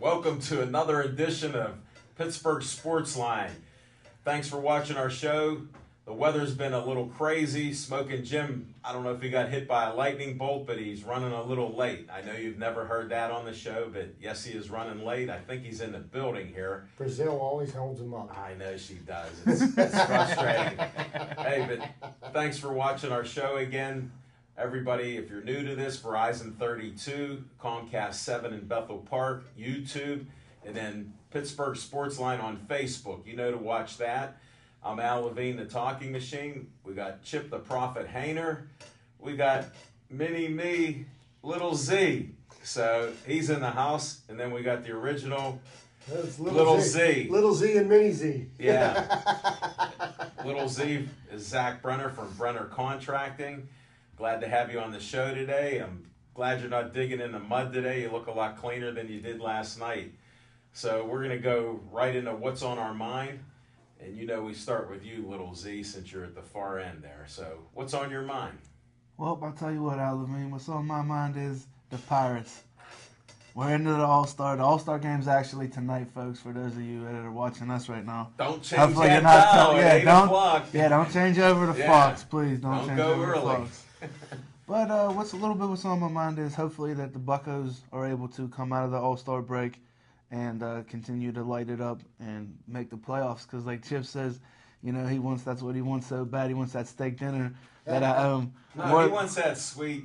Welcome to another edition of Pittsburgh Sports Line. Thanks for watching our show. The weather's been a little crazy. Smoking Jim, I don't know if he got hit by a lightning bolt, but he's running a little late. I know you've never heard that on the show, but yes, he is running late. I think he's in the building here. Brazil always holds him up. I know she does. It's frustrating. Hey, but thanks for watching our show again. Everybody, if you're new to this, Verizon 32, Comcast 7 in Bethel Park, YouTube, and then Pittsburgh Sports Line on Facebook. You know to watch that. I'm Al Levine, the Talking Machine. We got Chip the Prophet Hayner. We got Mini Me, Little Z. So he's in the house. And then we got the original Little Z. Little Z and Mini Z. Yeah. Little Z is Zach Brenner from Brenner Contracting. Glad to have you on the show today. I'm glad you're not digging in the mud today. You look a lot cleaner than you did last night. So we're going to go right into what's on our mind. And you know we start with you, Little Z, since you're at the far end there. So what's on your mind? Well, I'll tell you what, Al Levine. What's on my mind is the Pirates. We're into the All-Star. The All-Star game's actually tonight, folks, for those of you that are watching us right now. Don't change that dial at 8 o'clock. Yeah, don't change over to Fox, please. Don't change go over early. to Fox. But what's on my mind is hopefully that the Buccos are able to come out of the All-Star break and continue to light it up and make the playoffs. Because like Chip says, you know, that's what he wants so bad. He wants that steak dinner that he wants that sweet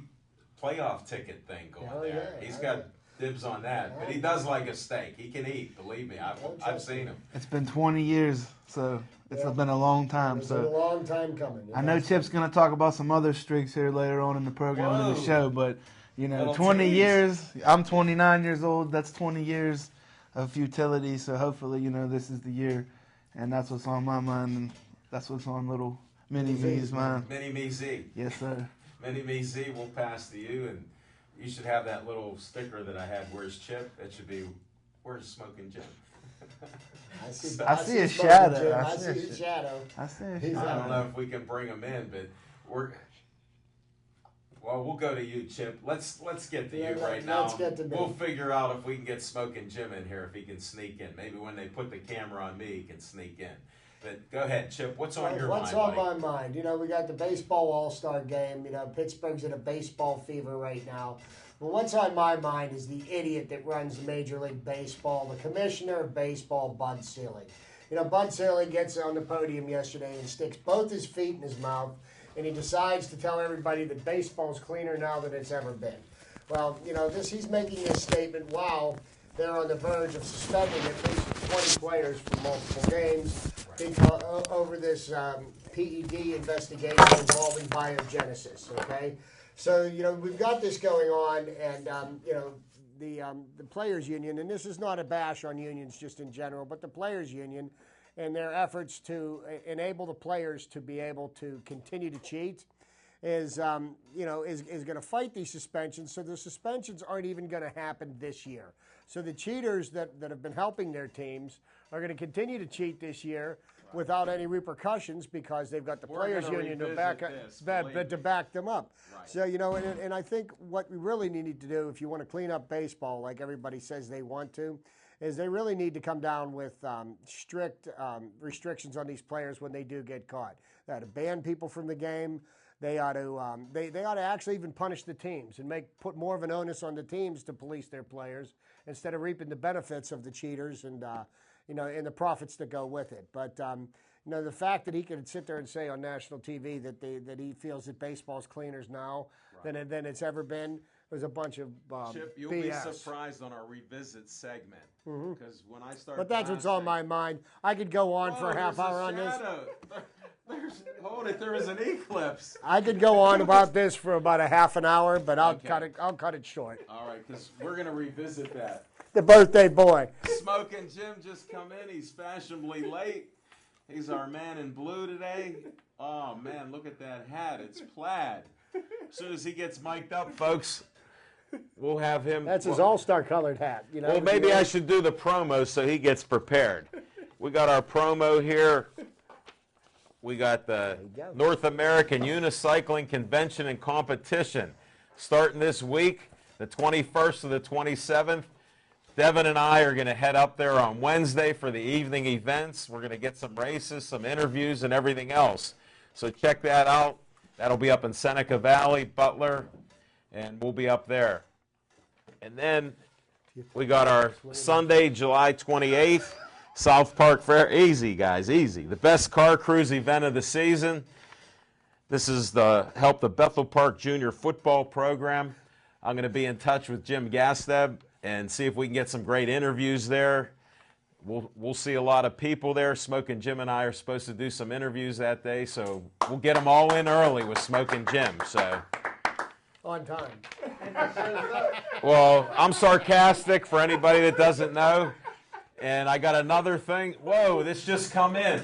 playoff ticket thing going there. Yeah, He's got dibs on that. But he does like a steak. He can eat, believe me. I've seen him. It's been 20 years, so it's been a long time. It's been a long time coming. I know Chip's going to talk about some other streaks here later on in the program and the show, but, you know, Little 20 tease. years. I'm 29 years old. That's 20 years of futility, so hopefully, you know, this is the year, and that's what's on my mind, and that's what's on little Mini Me's mind. Mini Me Z. Yes, sir. Mini Me Z will pass to you, and you should have that little sticker that I had, Where's Chip? That should be, Where's Smoking Jim? I see I see a Smoking shadow. Jim. I I see see a a shadow. I see a I shadow. don't know if we can bring him in, but we'll go to you, Chip. Let's get to you right now. Let's get to me. We'll figure out if we can get Smoking Jim in here, if he can sneak in. Maybe when they put the camera on me, he can sneak in. But go ahead, Chip. What's on your mind? What's on my mind? You know, we got the baseball All-Star game. You know, Pittsburgh's in a baseball fever right now. But what's on my mind is the idiot that runs Major League Baseball, the commissioner of baseball, Bud Selig. You know, Bud Selig gets on the podium yesterday and sticks both his feet in his mouth, and he decides to tell everybody that baseball's cleaner now than it's ever been. Well, you know, he's making this statement while they're on the verge of suspending at least 20 players for multiple games because, over this PED investigation involving biogenesis, okay? So, you know, we've got this going on, and, you know, the Players Union, and this is not a bash on unions just in general, but the Players Union and their efforts to enable the players to be able to continue to cheat is going to fight these suspensions. So the suspensions aren't even going to happen this year. So the cheaters that have been helping their teams are going to continue to cheat this year without any repercussions because they've got the Players Union to back them up. Right. So, you know, and I think what we really need to do if you want to clean up baseball like everybody says they want to, is they really need to come down with strict restrictions on these players when they do get caught. They ought to ban people from the game. They ought to they ought to actually even punish the teams and put more of an onus on the teams to police their players instead of reaping the benefits of the cheaters and and the profits that go with it. But you know, the fact that he could sit there and say on national TV that he feels that baseball's cleaner now than it's ever been was a bunch of Chip, you'll BS. be surprised on our revisit segment because when I start. But that's what's on my mind. I could go on for a half hour on this. Hold it, there was an eclipse. I could go on about this for about a half an hour, but I'll cut it short. All right, because we're going to revisit that. The birthday boy. Smoking Jim just come in. He's fashionably late. He's our man in blue today. Oh, man, look at that hat. It's plaid. As soon as he gets mic'd up, folks, we'll have him. That's his all-star colored hat. You know. Well, maybe I should do the promo so he gets prepared. We got our promo here. We got the North American Unicycling Convention and Competition starting this week, the 21st to the 27th. Devin and I are going to head up there on Wednesday for the evening events. We're going to get some races, some interviews, and everything else. So check that out. That'll be up in Seneca Valley, Butler, and we'll be up there. And then we got our Sunday, July 28th, South Park Fair. Easy, guys, easy. The best car cruise event of the season. This is the help the Bethel Park Junior Football Program. I'm going to be in touch with Jim Gasteb and see if we can get some great interviews there. We'll see a lot of people there. Smoke and Jim and I are supposed to do some interviews that day, so we'll get them all in early with Smoke and Jim. So, On time. well, I'm sarcastic for anybody that doesn't know. And I got another thing. Whoa, this just come in.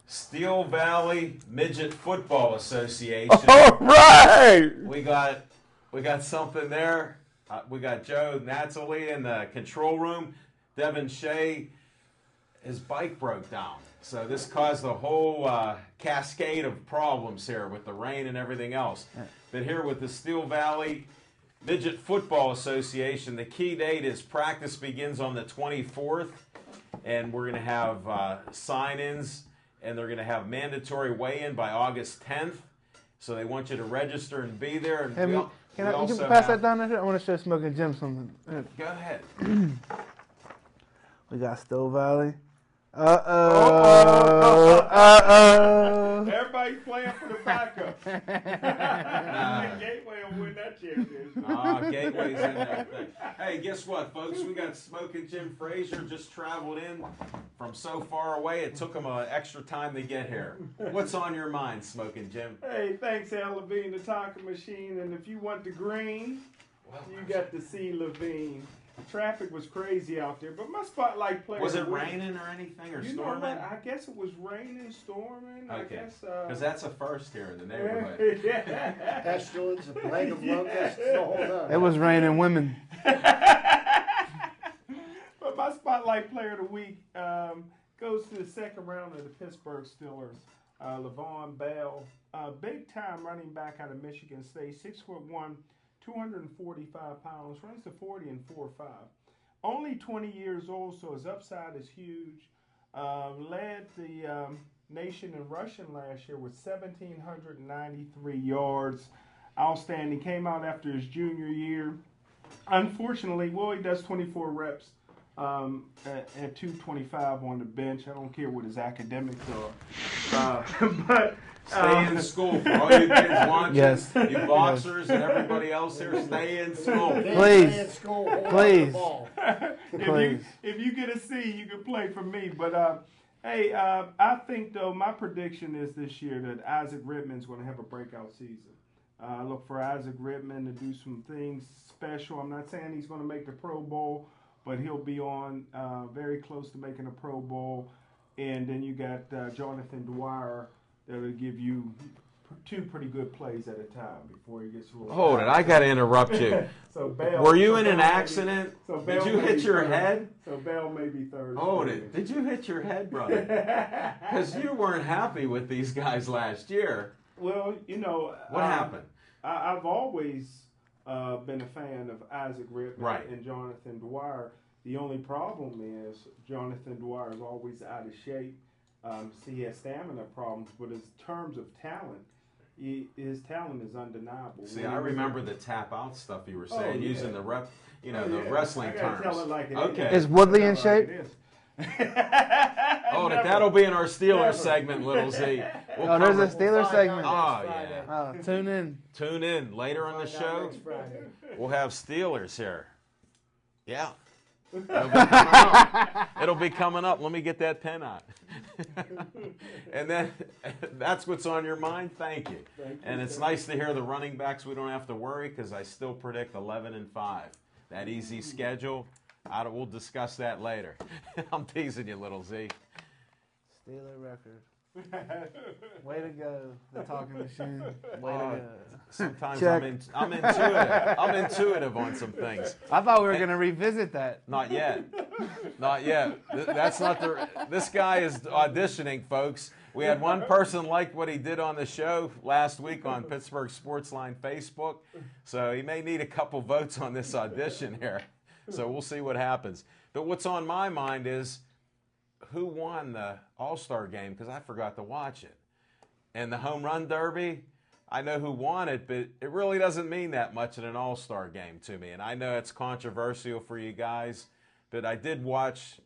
Steel Valley Midget Football Association. All right. We got something there. We got Joe Nathalie in the control room. Devin Shea, his bike broke down. So this caused a whole cascade of problems here with the rain and everything else. But here with the Steel Valley Midget Football Association, the key date is practice begins on the 24th. And we're going to have sign-ins, and they're going to have mandatory weigh-in by August 10th. So they want you to register and be there. And Hey, you can pass that down there? I want to show Smoke and Jim something. Go ahead. We got Steel Valley. Uh-oh. Everybody's playing for the backup. Gateway will win that championship. Gateway's in there. Hey, guess what, folks? We got Smoke and Jim Frazier just traveled in from so far away. It took them an extra time to get here. What's on your mind, Smoke and Jim? Hey, thanks, Al Levine, the Tonka Machine. And if you want the green, you got to see Levine. Traffic was crazy out there, but my spotlight player. Was it raining or anything, or you know storming? what? I guess it was raining, storming. Okay. I guess. Because that's a first here in the neighborhood. Yeah. Pestilence, a plague of locusts, the whole nine. It was raining women. But my spotlight player of the week goes to the second round of the Pittsburgh Steelers. Levon Bell, big time running back out of Michigan State, 6'1", 245 pounds, runs the 40 and 4.5. Only 20 years old, so his upside is huge. Led the nation in rushing last year with 1,793 yards. Outstanding. Came out after his junior year. Unfortunately, he does 24 reps at 225 on the bench. I don't care what his academics are. But Stay in school for all you kids watching. Yes. You boxers and everybody else here, stay in school. Please. Stay at school, hold on to Please. the ball. if you get a C, you can play for me. But hey, I think though my prediction is this year that Isaac Rittman's going to have a breakout season. I look for Isaac Rittman to do some things special. I'm not saying he's going to make the Pro Bowl, but he'll be on very close to making a Pro Bowl. And then you got Jonathan Dwyer that'll give you two pretty good plays at a time before he gets a little. Hold it, I got to interrupt you. So Bell, Were you in Bell an may be- accident? so Bell Did you may hit be your third. head? So Bell may be third. Hold it. Did you hit your head, brother? Because you weren't happy with these guys last year. Well, you know. What happened? I've always been a fan of Isaac Rittman Right. and Jonathan Dwyer. The only problem is Jonathan Dwyer is always out of shape. He has stamina problems, but in terms of talent, his talent is undeniable. See, I remember the tap out stuff you were saying, yeah. using the the Yeah. wrestling I gotta terms. tell it like it Okay. Is Woodley in Tell it shape? like it is. Oh, Never. that'll be in our Steelers Never. segment, Little Z. We'll Oh, there's cover- a Steelers We'll find segment. out Oh, next yeah. Friday. Tune in. Tune in later on the Find out show. next Friday. We'll have Steelers here. Yeah. It'll be coming up. Let me get that pen out. And then that's what's on your mind. Thank you. And it's nice to hear the running backs. We don't have to worry because I still predict 11-5. That easy schedule. We'll discuss that later. I'm teasing you, Little Z. Steeler record. Way to go, the talking machine. Way to Oh, go. Sometimes Check. I'm intuitive. I'm intuitive on some things. I thought we were going to revisit that. Not yet. Not yet. That's not the. This guy is auditioning, folks. We had one person like what he did on the show last week on Pittsburgh Sportsline Facebook, so he may need a couple votes on this audition here. So we'll see what happens. But what's on my mind is who won the All-Star game, because I forgot to watch it. And the home run derby, I know who won it, but it really doesn't mean that much in an All-Star game to me. And I know it's controversial for you guys, but I did watch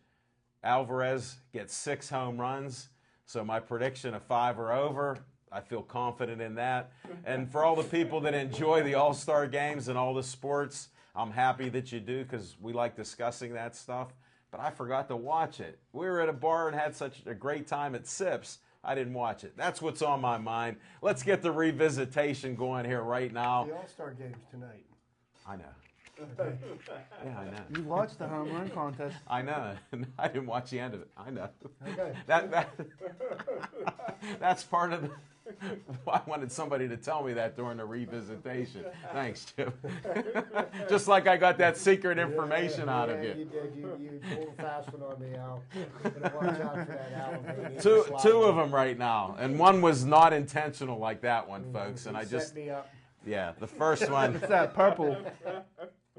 Alvarez get 6 home runs. So my prediction of 5 or over, I feel confident in that. And for all the people that enjoy the All-Star games and all the sports, I'm happy that you do, because we like discussing that stuff. But I forgot to watch it. We were at a bar and had such a great time at Sips. I didn't watch it. That's what's on my mind. Let's get the revisitation going here right now. The All-Star game's tonight. I know. Yeah, I know. You watched the home run contest. I know. I didn't watch the end of it. I know. Okay. That's part of the. I wanted somebody to tell me that during the revisitation. Thanks, Chip. Just like I got that secret information out of You you. did. You pulled a fast one on me, Al. Better watch out for that, Al. Two of them right now, and one was not intentional like that one, folks. And I just, set me up. yeah, the first one. It's that purple.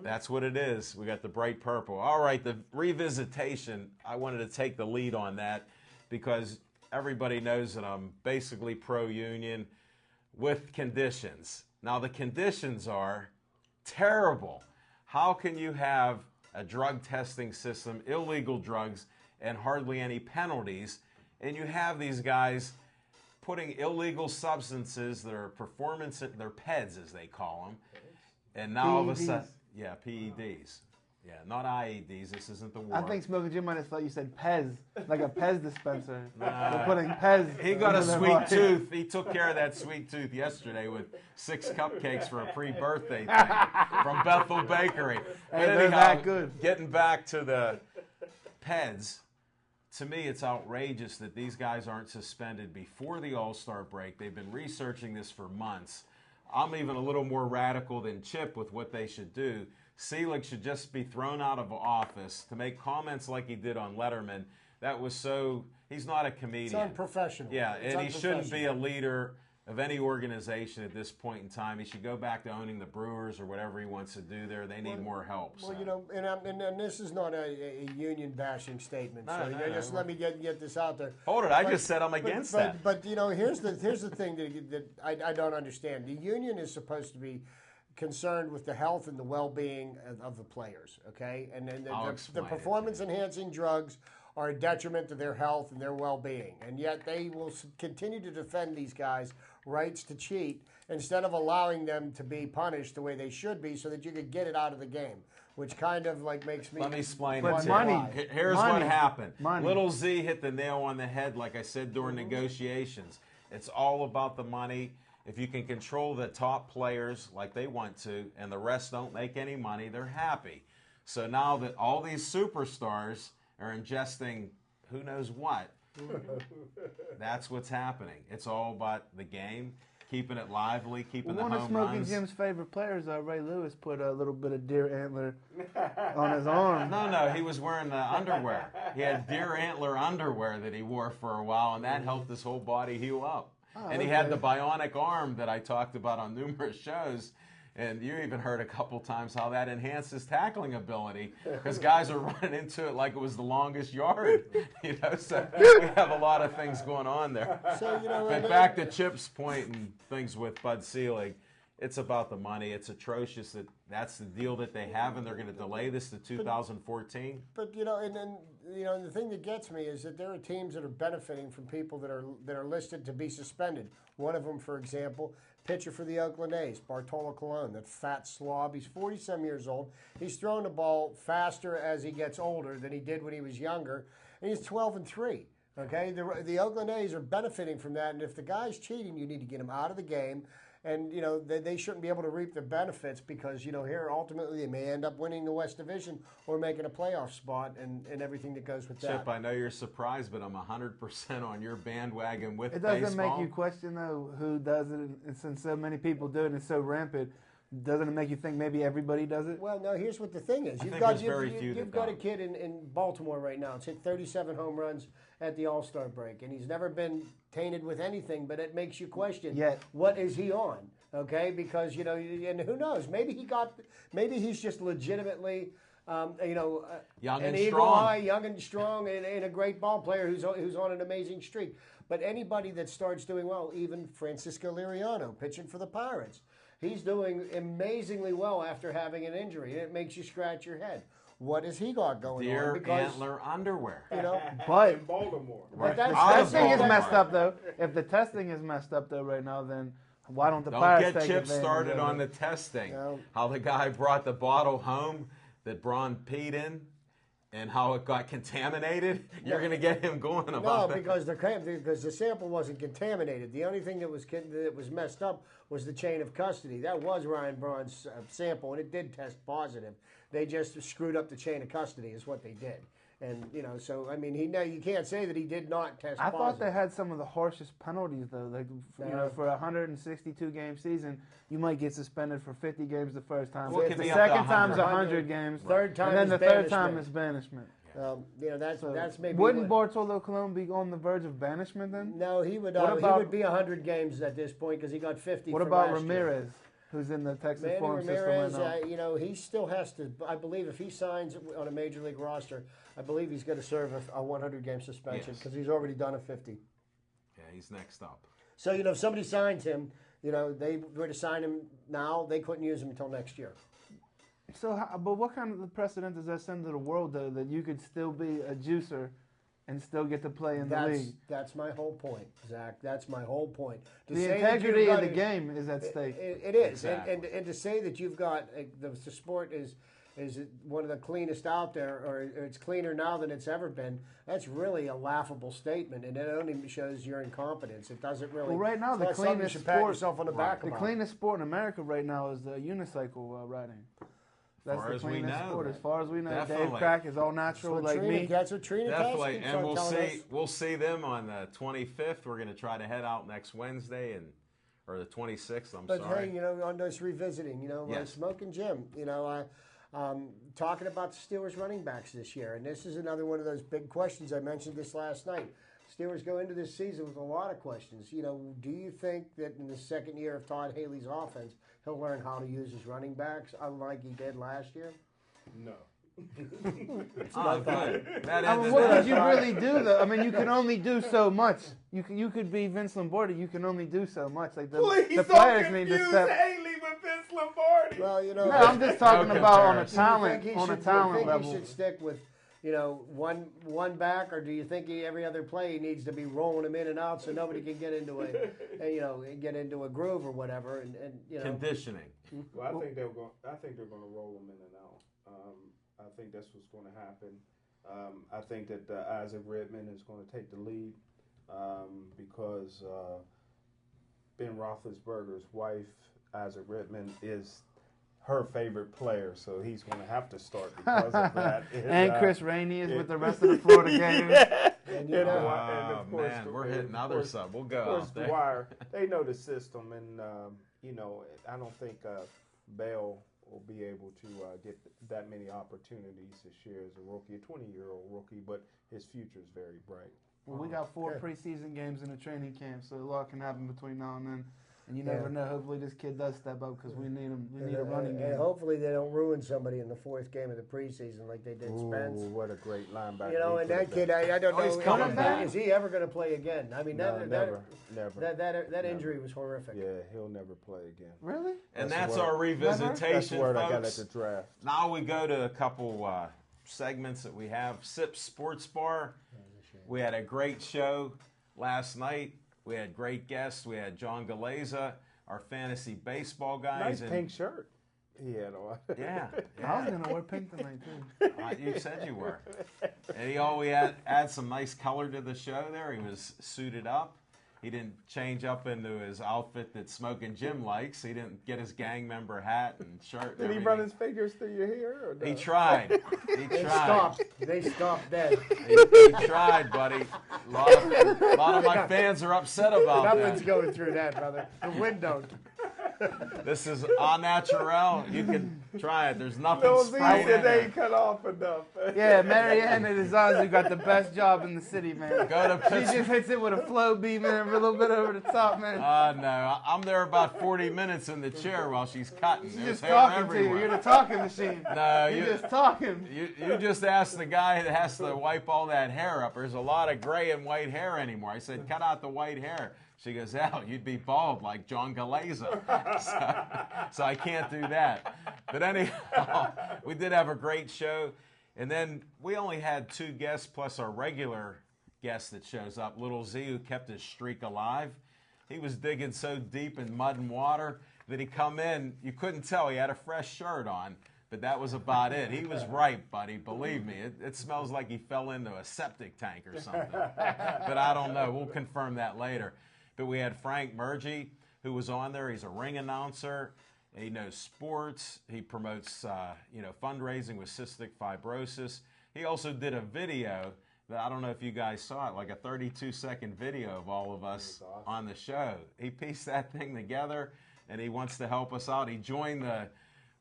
That's what it is. We got the bright purple. All right, the revisitation, I wanted to take the lead on that because everybody knows that I'm basically pro-union with conditions. Now, the conditions are terrible. How can you have a drug testing system, illegal drugs, and hardly any penalties, and you have these guys putting illegal substances, their performance, their PEDs as they call them, and now all of a sudden, PEDs. yeah, PEDs. Yeah, not IEDs. This isn't the war. I think Smoking Jim might have thought you said Pez, like a Pez dispenser. Nah. They're putting Pez. He got a into their sweet body. tooth. He took care of that sweet tooth yesterday with 6 cupcakes for a pre-birthday thing from Bethel Bakery. But Hey, they're anyhow, that good. getting back to the PEDs, to me it's outrageous that these guys aren't suspended before the All-Star break. They've been researching this for months. I'm even a little more radical than Chip with what they should do. Selig should just be thrown out of office to make comments like he did on Letterman. That was so, he's not a comedian. It's unprofessional. Yeah, It's and he shouldn't be a unprofessional. leader of any organization at this point in time. He should go back to owning the Brewers or whatever he wants to do there. They need more help. Well, so. you know, and this is not a union bashing statement. No, So no, just no. let me get this out there. Hold it, I But- just said I'm against but, that. But you know, here's the thing that I don't understand. The union is supposed to be concerned with the health and the well-being of the players, okay? And then I'll the explain it. performance-enhancing drugs are a detriment to their health and their well-being, and yet they will continue to defend these guys' rights to cheat instead of allowing them to be punished the way they should be, so that you could get it out of the game, which kind of like makes me. Let me explain But it to money. you. Here's what Money. happened. Money. Little Z hit the nail on the head, like I said during negotiations. It's all about the money. If you can control the top players like they want to, and the rest don't make any money, they're happy. So now that all these superstars are ingesting who knows what, that's what's happening. It's all about the game, keeping it lively, keeping One the of home Smoking runs. Jim's favorite players, Ray Lewis, put a little bit of deer antler on his arm. No, he was wearing the underwear. He had deer antler underwear that he wore for a while, and that helped his whole body heal up. Oh, And he had okay. the bionic arm that I talked about on numerous shows. And you even heard a couple times how that enhanced his tackling ability because guys are running into it like it was the longest yard. You know, so we have a lot of things going on there. So you know, But back to Chip's point and things with Bud Selig, it's about the money. It's atrocious that that's the deal that they have, and they're going to delay this to 2014. But you know, and then you know, the thing that gets me is that there are teams that are benefiting from people that are listed to be suspended. One of them, for example, pitcher for the Oakland A's, Bartolo Colon, that fat slob. He's 40-some years old. He's throwing the ball faster as he gets older than he did when he was younger, and he's 12-3. Okay, the Oakland A's are benefiting from that, and if the guy's cheating, you need to get him out of the game. And, you know, they shouldn't be able to reap the benefits because, you know, here ultimately they may end up winning the West Division or making a playoff spot and everything that goes with that. Chip, I know you're surprised, but I'm 100% on your bandwagon with It doesn't baseball. make you question, though, who does it. And since so many people do it and it's so rampant, doesn't it make you think maybe everybody does it? Well, no, here's what the thing is. I You've think got, there's very few that you've got a don't. kid in Baltimore right now. It's hit 37 home runs at the All-Star break, and he's never been tainted with anything, but it makes you question, Yet. what is he on? Okay, because, you know, and who knows? Maybe he's just legitimately Young an and eagle strong. eye, young and strong, and a great ball player who's on an amazing streak. But anybody that starts doing well, even Francisco Liriano pitching for the Pirates, he's doing amazingly well after having an injury, and it makes you scratch your head. What has he got going on? Deer Because, antler underwear. But In Baltimore. but that's, Out of testing is Baltimore. messed up though. If the testing is messed up though right now, then why don't the Don't Pirates get take Chip advantage started of on it? the testing. No. How the guy brought the bottle home that Braun peed in, and how it got contaminated. You're going to get him going No, about that. because the sample wasn't contaminated. The only thing that was messed up was the chain of custody. That was Ryan Braun's sample, and it did test positive. They just screwed up the chain of custody, is what they did. And so I mean, you can't say that he did not test I positive. thought they had some of the harshest penalties though. Like No. for a 162 game season, you might get suspended for 50 games the first time. Well, it can the be up to second time's 100. 100 games. Third time and then is the third banishment. time is banishment. That's maybe Wouldn't what- Bartolo Colon be on the verge of banishment then? No, he would. What He about- would be 100 games at this point because he got 50. What for about last year. Ramirez, who's in the Texas Manny farm Ramirez, system right now? he still has to. I believe if he signs on a major league roster, I believe he's going to serve a 100-game suspension Yes. because he's already done a 50. Yeah, he's next up. So if somebody signs him, they were to sign him now, they couldn't use him until next year. So, but what kind of precedent does that send to the world, though, that you could still be a juicer and still get to play in the league? That's my whole point, Zach. That's my whole point. To The say that integrity you've of got the a- game is at stake. It is, Exactly. and to say that you've got the sport is one of the cleanest out there, or it's cleaner now than it's ever been. That's really a laughable statement, and it only shows your incompetence. It doesn't really. Well, right now, it's the not something you cleanest should pat sport- yourself on the back The about. cleanest sport in America right now is the unicycle riding. That's Far the as we cleanest know. sport, as far as we know. Definitely. Dave Crack is all natural, like me. That's what Trina Definitely, keeps and on we'll telling see. us. We'll see them on the 25th. We're going to try to head out next Wednesday, or the 26th. I'm But sorry. hey, on those revisiting, Yes. Smoking Jim, talking about the Steelers running backs this year, and this is another one of those big questions. I mentioned this last night. Steelers go into this season with a lot of questions. Do you think that in the second year of Todd Haley's offense, he'll learn how to use his running backs, unlike he did last year? No. Oh, good. That I mean, ended what that. could you really do, though? I mean, you can only do so much. You could be Vince Lombardi. You can only do so much. Like Please the don't players need confuse to step. Haley with Vince Lombardi. Well, No, I'm just talking No about on a comparison. talent do you on a think talent he level. should stick with, one back, or do you think every other play he needs to be rolling him in and out so nobody can get into a groove or whatever? And Conditioning. Well, I think they're going to roll him in and out. I think that's what's going to happen. I think that Isaac Redman is going to take the lead because Ben Roethlisberger's wife, Isaac Redman, is her favorite player, so he's going to have to start because of that. And Chris Rainey is with the rest of the Florida game. And And Oh, of course, man, we're and hitting of other course- sub. We'll Of go course, out there. Dwyer, they know the system, and I don't think Bell will be able to get that many opportunities this year as a rookie, a 20-year-old rookie, but his future is very bright. Well, we got 4 Good. preseason games in the training camp, so a lot can happen between now and then. And you Yeah. never know. Hopefully, this kid does step up because we need him. We need a running and game. hopefully they don't ruin somebody in the 4th game of the preseason like they did Spence. Ooh, what a great linebacker. And that kid, I don't Oh, he's know, coming back. is he ever going to play again? I mean, No, never. that injury was horrific. Yeah, he'll never play again. Really? And That's that's the our word. Never? That's revisitation, the word I got at folks. the draft. Now we go to a couple segments that we have. Sip Sports Bar. We had a great show last night. We had great guests. We had John Galeza, our fantasy baseball guys. Nice pink shirt. He had on. Yeah, I was yeah. gonna wear pink tonight too. You said you were. And he always add some nice color to the show there. He was suited up. He didn't change up into his outfit that Smoking Jim likes. He didn't get his gang member hat and shirt. Did and he run everything. his fingers through your hair? Or no? He tried. He They tried. stopped. They stopped dead. He tried, buddy. A lot of my fans are upset about Nothing's that. going through that, brother. The wind don't. This is au naturel. You can try it. There's nothing Little Z sprayed in said they there. ain't cut off enough. Yeah, Marianne and Azazu got the best job in the city, man. Go to She Pittsburgh. just hits it with a flow beam and a little bit over the top, man. No, I'm there about 40 minutes in the chair while she's cutting. She's There's just hair talking to you. everywhere. You're the talking machine. No, You're you just talking. you just ask the guy that has to wipe all that hair up. There's a lot of gray and white hair anymore. I said, cut out the white hair. She goes, Al, you'd be bald like John Galeza. So I can't do that. But anyhow, we did have a great show. And then we only had 2 guests plus our regular guest that shows up, Little Z, who kept his streak alive. He was digging so deep in mud and water that he come in, you couldn't tell he had a fresh shirt on, but that was about it. He was right, buddy. Believe me, it smells like he fell into a septic tank or something. But I don't know. We'll confirm that later. But we had Frank Murgy, who was on there. He's a ring announcer. He knows sports. He promotes, fundraising with cystic fibrosis. He also did a video that I don't know if you guys saw it, like a 32-second video of all of us on the show. He pieced that thing together, and he wants to help us out. He joined the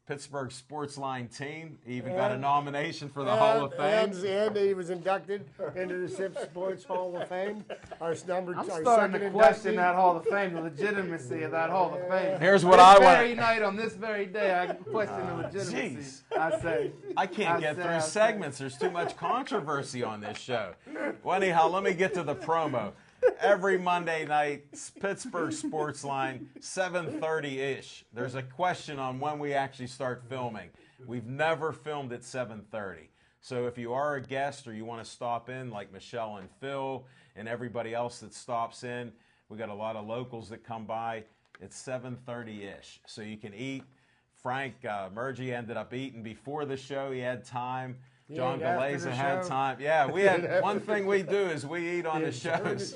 Pittsburgh Sports Line team. He even got a nomination for the Hall of Fame. And he was inducted into the SIP Sports Hall of Fame. Our number, I'm our starting to second question inductee. that Hall of Fame, the legitimacy of that Hall of Fame. Here's what this I want. very night, on this very day, I question the legitimacy. Jeez. I say. I can't get through segments. There's too much controversy on this show. Well, anyhow, let me get to the promo. Every Monday night, Pittsburgh Sports Line, 7:30-ish. There's a question on when we actually start filming. We've never filmed at 7:30. So if you are a guest or you want to stop in, like Michelle and Phil and everybody else that stops in, we got a lot of locals that come by. It's 7:30-ish. So you can eat. Frank Murgy ended up eating before the show. He had time. John ate after Galeza the had show? time. Yeah, we had one thing we do is we eat on the shows.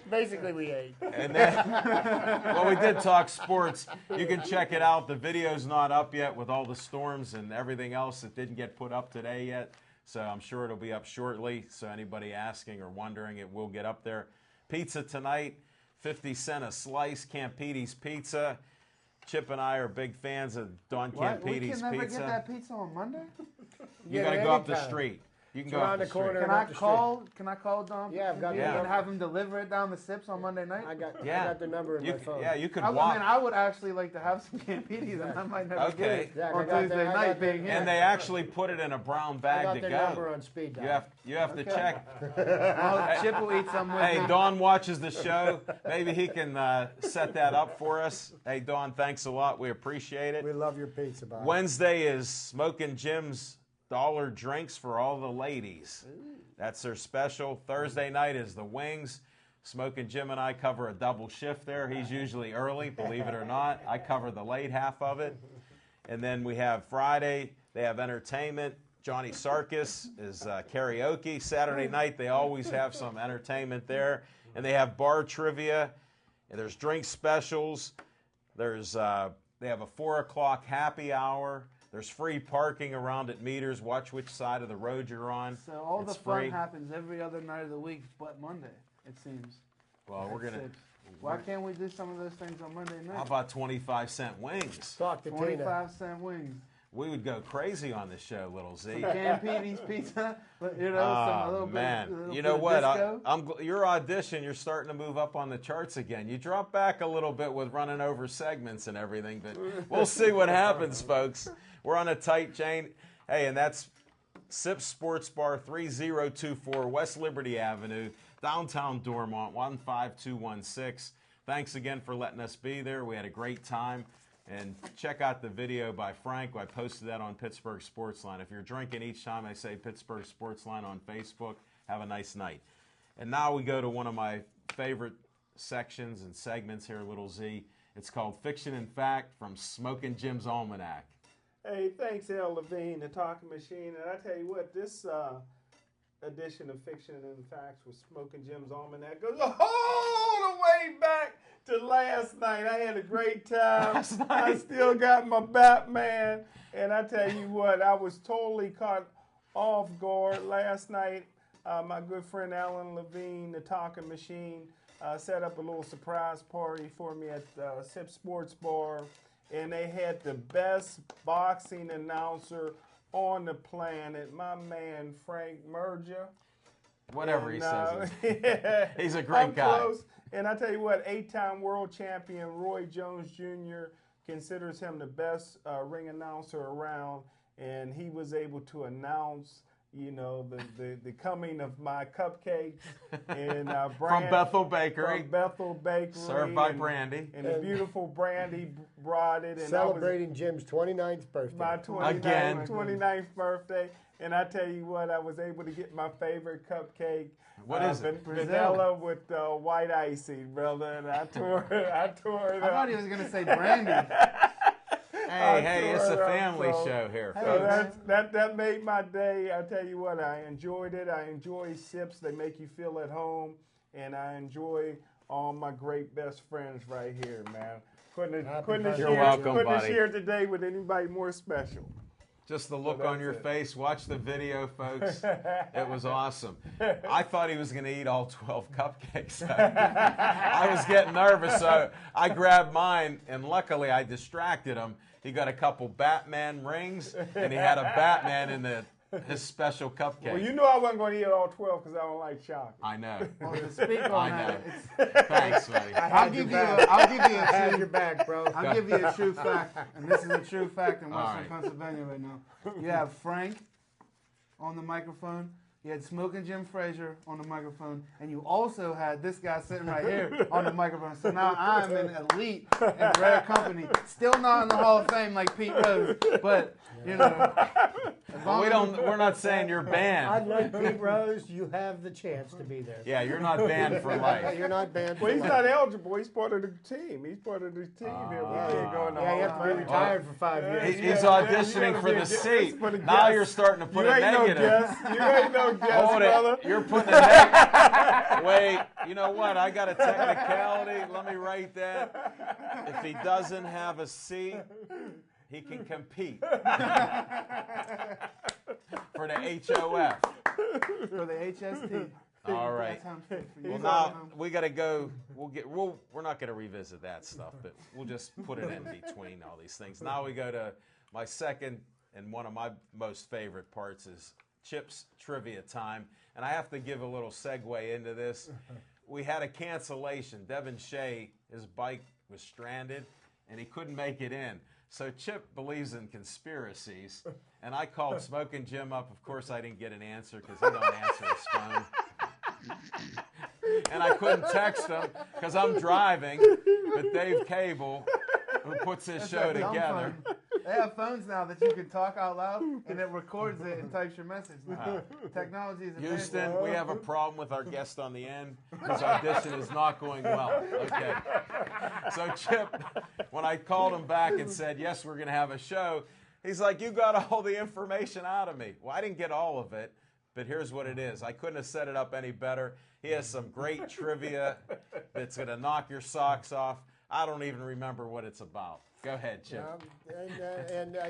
Basically, we ate. And then, well, we did talk sports. You can check it out. The video's not up yet with all the storms and everything else that didn't get put up today yet. So I'm sure it'll be up shortly. So anybody asking or wondering, it will get up there. Pizza tonight, 50 cents a slice, Campiti's Pizza. Chip and I are big fans of Don What? We Campiti's can never Pizza. get that pizza on Monday? You Get got to it go up the anytime. street. You can It's go up around the the corner. street. Can up I the street. call? Can I call Dom? Yeah, I've got the Yeah. number. And have him deliver it down the Sips on Monday night? I got Yeah. the number in You my c- phone. yeah, you could I walk. mean, I would actually like to have some Campitis, and I might never Okay. get it Yeah, I on got Tuesday that- I night got being that- here. And they actually put it in a brown I bag got to the go. number on speed dial. You have to Okay. check. Well, Chip will eat some with Hey, me. Don watches the show. Maybe he can set that up for us. Hey, Don, thanks a lot. We appreciate it. We love your pizza, Bob. Wednesday is Smokin' Jim's dollar drinks for all the ladies. That's their special. Thursday night is the wings. Smokin' Jim and I cover a double shift there. He's usually early, believe it or not. I cover the late half of it. And then we have Friday, they have entertainment. Johnny Sarkis is karaoke. Saturday night, they always have some entertainment there. And they have bar trivia. And there's drink specials. There's they have a 4 o'clock happy hour. There's free parking around at meters. Watch which side of the road you're on. So all It's the fun free. happens every other night of the week but Monday, it seems. Well, we're gonna. Sips. Why can't we do some of those things on Monday night? How about 25-cent wings? Talk to Tina. 25-cent wings. We would go crazy on this show, Little Z. Campiti's Pizza, you know, a little Man, bit, a little you bit know of what? disco. Your audition, you're starting to move up on the charts again. You dropped back a little bit with running over segments and everything, but we'll see what happens, folks. We're on a tight chain. Hey, and that's Sip Sports Bar, 3024 West Liberty Avenue, downtown Dormont, 15216. Thanks again for letting us be there. We had a great time. And check out the video by Frank. I posted that on Pittsburgh Sportsline. If you're drinking each time I say Pittsburgh Sportsline on Facebook, have a nice night. And now we go to one of my favorite sections and segments here, Little Z. It's called Fiction and Fact from Smokin' Jim's Almanac. Hey, thanks, Al Levine, the talking machine. And I tell you what, this edition of Fiction and Facts with Smokin' Jim's Almanac goes all the way back to last night. I had a great time. I still got my Batman. And I tell you what, I was totally caught off guard last night. My good friend Alan Levine, the talking machine, set up a little surprise party for me at Sip Sports Bar, and they had the best boxing announcer on the planet, my man Frank Merger. Whatever he says. Yeah, He's a great I'm guy. Close. And I tell you what, 8-time world champion Roy Jones Jr. considers him the best ring announcer around, and he was able to announce, you know, the coming of my cupcakes and From Bethel Bakery. From Bethel Bakery. Served by Brandy. And the beautiful Brandy brought it. And Celebrating Jim's 29th birthday. my 29th, Again. 29th birthday. And I tell you what, I was able to get my favorite cupcake. What is it? Vanilla with white icing, brother. And I tore it I up. thought he was gonna say brandy. Hey, it's a sure, family so- show here, So folks. that made my day. I tell you what, I enjoyed it. I enjoy sips. They make you feel at home. And I enjoy all my great best friends right here, man. Couldn't have birthday. You're welcome, couldn't have buddy. shared today with anybody more special. Just the look So on that's your it. face. Watch the video, folks. It was awesome. I thought he was going to eat all 12 cupcakes. I was getting nervous, so I grabbed mine, and luckily I distracted him. He got a couple Batman rings, and he had a Batman in his special cupcake. Well, you know I wasn't going to eat all 12 because I don't like chocolate. I know. Well, to speak on I that, know. it's, Thanks, buddy. I'll give you a Have true your back, bro. I'll give you a true fact, and this is a true fact in All Western right. Pennsylvania right now. You have Frank on the microphone. You had Smoking Jim Frazier on the microphone, and you also had this guy sitting right here on the microphone. So now I'm in elite and rare company. Still not in the Hall of Fame like Pete Rose, but you know. as long as- We're not saying you're banned. Unlike Pete Rose, you have the chance to be there. Yeah, you're not banned for life. You're not banned. Well, for he's life. not eligible. He's part of the team. He's part of the team here. We can't go in the Yeah, you Hall have of to be Fame. retired for 5 years. He's Yeah, auditioning you for gotta be the a guest. seat. For the Now guest. you're starting to put You a ain't negative. no guest. You ain't no guest, Hold brother. it. You're putting a negative. Wait, you know what? I got a technicality. Let me write that. If he doesn't have a seat, he can compete for the HOF. for the HST. All right. That's how I'm speaking for you. Well, now we got to go. We're not going to revisit that stuff, but we'll just put it in between all these things. Now we go to my second and one of my most favorite parts is Chip's trivia time, and I have to give a little segue into this. We had a cancellation. Devin Shea, his bike was stranded, and he couldn't make it in. So Chip believes in conspiracies, and I called Smoking Jim up. Of course, I didn't get an answer because he don't answer his phone. And I couldn't text him because I'm driving. But Dave Cable, who puts this show Dumb together, phone. They have phones now that you can talk out loud and it records it and types your message. Now. Technology is advanced. Houston, we have a problem with our guest on the end. His audition is not going well. Okay. So Chip, when I called him back and said, yes, we're going to have a show, he's like, you got all the information out of me. Well, I didn't get all of it, but here's what it is. I couldn't have set it up any better. He has some great trivia that's going to knock your socks off. I don't even remember what it's about. Go ahead, Chip.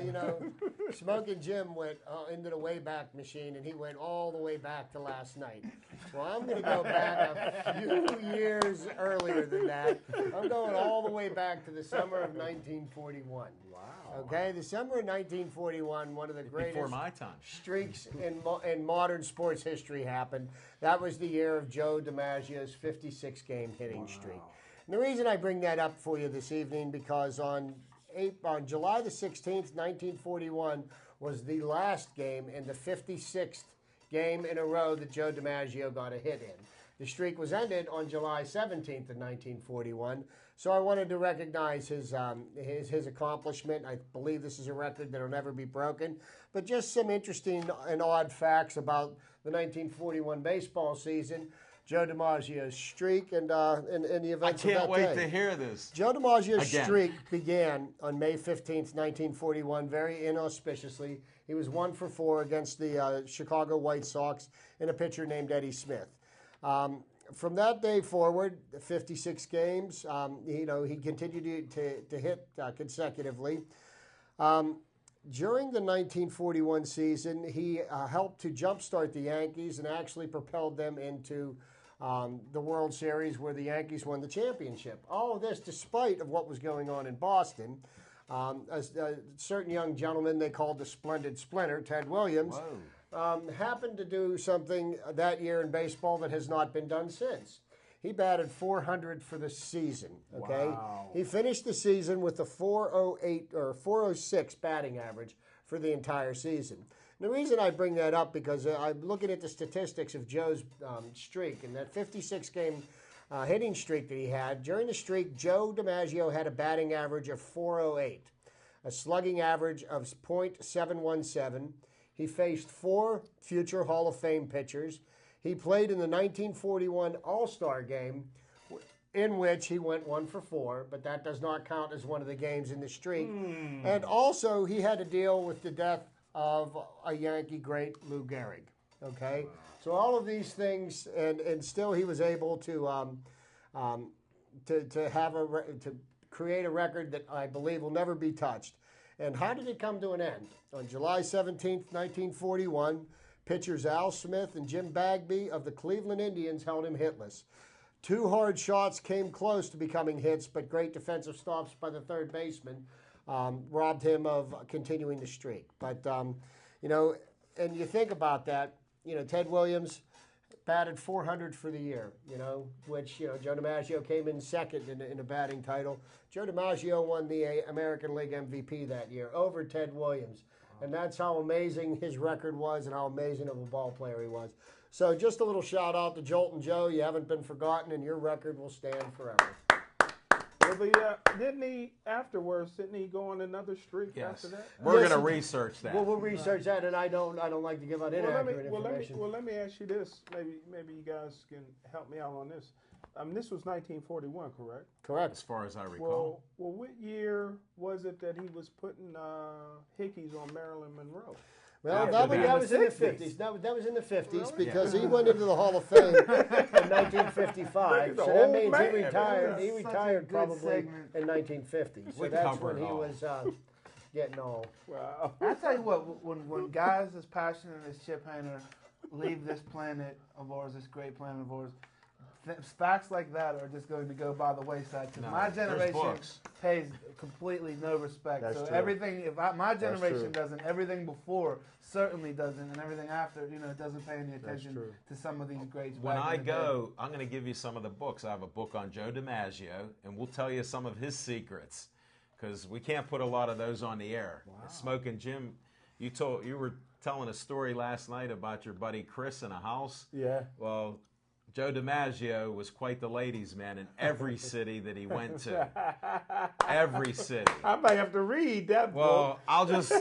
You know, Smoking Jim went into the Wayback Machine, and he went all the way back to last night. Well, I'm going to go back a few years earlier than that. I'm going all the way back to the summer of 1941. Wow. Okay, the summer of 1941, one of the greatest Before my time. streaks in modern sports history happened. That was the year of Joe DiMaggio's 56-game hitting streak. And the reason I bring that up for you this evening because on July the 16th, 1941 was the last game in the 56th game in a row that Joe DiMaggio got a hit in. The streak was ended on July 17th of 1941, so I wanted to recognize his accomplishment. I believe this is a record that will never be broken. But just some interesting and odd facts about the 1941 baseball season. Joe DiMaggio's streak and the events of that day. I can't wait to hear this. Joe DiMaggio's Again. streak began on May 15th, 1941, very inauspiciously. He was 1 for 4 against the Chicago White Sox and a pitcher named Eddie Smith. From that day forward, 56 games, he continued to hit consecutively. During the 1941 season, he helped to jumpstart the Yankees and actually propelled them into the World Series where the Yankees won the championship. All of this despite of what was going on in Boston. A certain young gentleman they called the Splendid Splinter, Ted Williams, happened to do something that year in baseball that has not been done since. He batted .400 for the season. Okay, Wow. He finished the season with a .408 or .406 batting average for the entire season. And the reason I bring that up because I'm looking at the statistics of Joe's streak and that 56-game hitting streak that he had. During the streak, Joe DiMaggio had a batting average of .408, a slugging average of .717. He faced 4 future Hall of Fame pitchers. He played in the 1941 All-Star Game, in which he went 1 for 4, but that does not count as one of the games in the streak. And also, he had to deal with the death of a Yankee great, Lou Gehrig. Okay, so all of these things, and still he was able to create a record that I believe will never be touched. And how did it come to an end? On July 17th, 1941, pitchers Al Smith and Jim Bagby of the Cleveland Indians held him hitless. 2 hard shots came close to becoming hits, but great defensive stops by the third baseman robbed him of continuing the streak. But, and you think about that, Ted Williams batted .400 for the year, which, Joe DiMaggio came in second in a batting title. Joe DiMaggio won the American League MVP that year over Ted Williams. And that's how amazing his record was and how amazing of a ball player he was. So just a little shout out to Joltin' Joe. You haven't been forgotten, and your record will stand forever. Well, didn't he go on another streak after that? We're Yes, going to research that. Well, we'll research that, and I don't like to give out inaccurate information. Let me ask you this. Maybe you guys can help me out on this. This was 1941, correct? Correct. As far as I recall. Well, what year was it that he was putting hickeys on Marilyn Monroe? Well, Yeah, that the was in the 60s. 50s. That was in the 50s Really? because he went into the Hall of Fame in 1955. He's an So that old means man. he retired. He Such a retired good probably segment. in 1950. So We that's covered when he all. was getting old. Wow. I tell you what, when guys as passionate as Chip Hainer leave this planet of ours, this great planet of ours, facts like that are just going to go by the wayside. Because No, my there's generation books. pays completely no respect. That's so true. everything, my generation true. doesn't, everything before certainly doesn't, and everything after, doesn't pay any attention true. to some of these greats. When back in I the go, I'm going to give you some of the books. I have a book on Joe DiMaggio, and we'll tell you some of his secrets because we can't put a lot of those on the air. Smoking Jim, you were telling a story last night about your buddy Chris in a house. Yeah. Well, Joe DiMaggio was quite the ladies' man in every city that he went to. Every city. I might have to read that book. Well, I'll just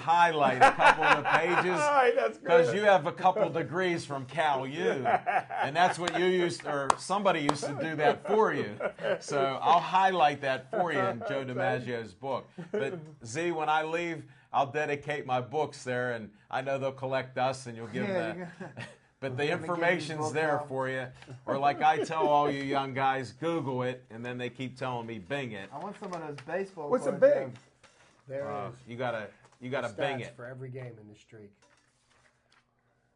highlight a couple of the pages All right, that's because good. you have a couple degrees from Cal U, and that's what you used, or somebody used to do that for you. So I'll highlight that for you in Joe DiMaggio's book. But Z, when I leave, I'll dedicate my books there, and I know they'll collect us, and you'll give them that. But the information's there for you. Or like I tell all you young guys, Google it, and then they keep telling me Bing it. I want some of those baseball. What's a cards, Bing? There is You gotta Bing stats it. for every game in the streak.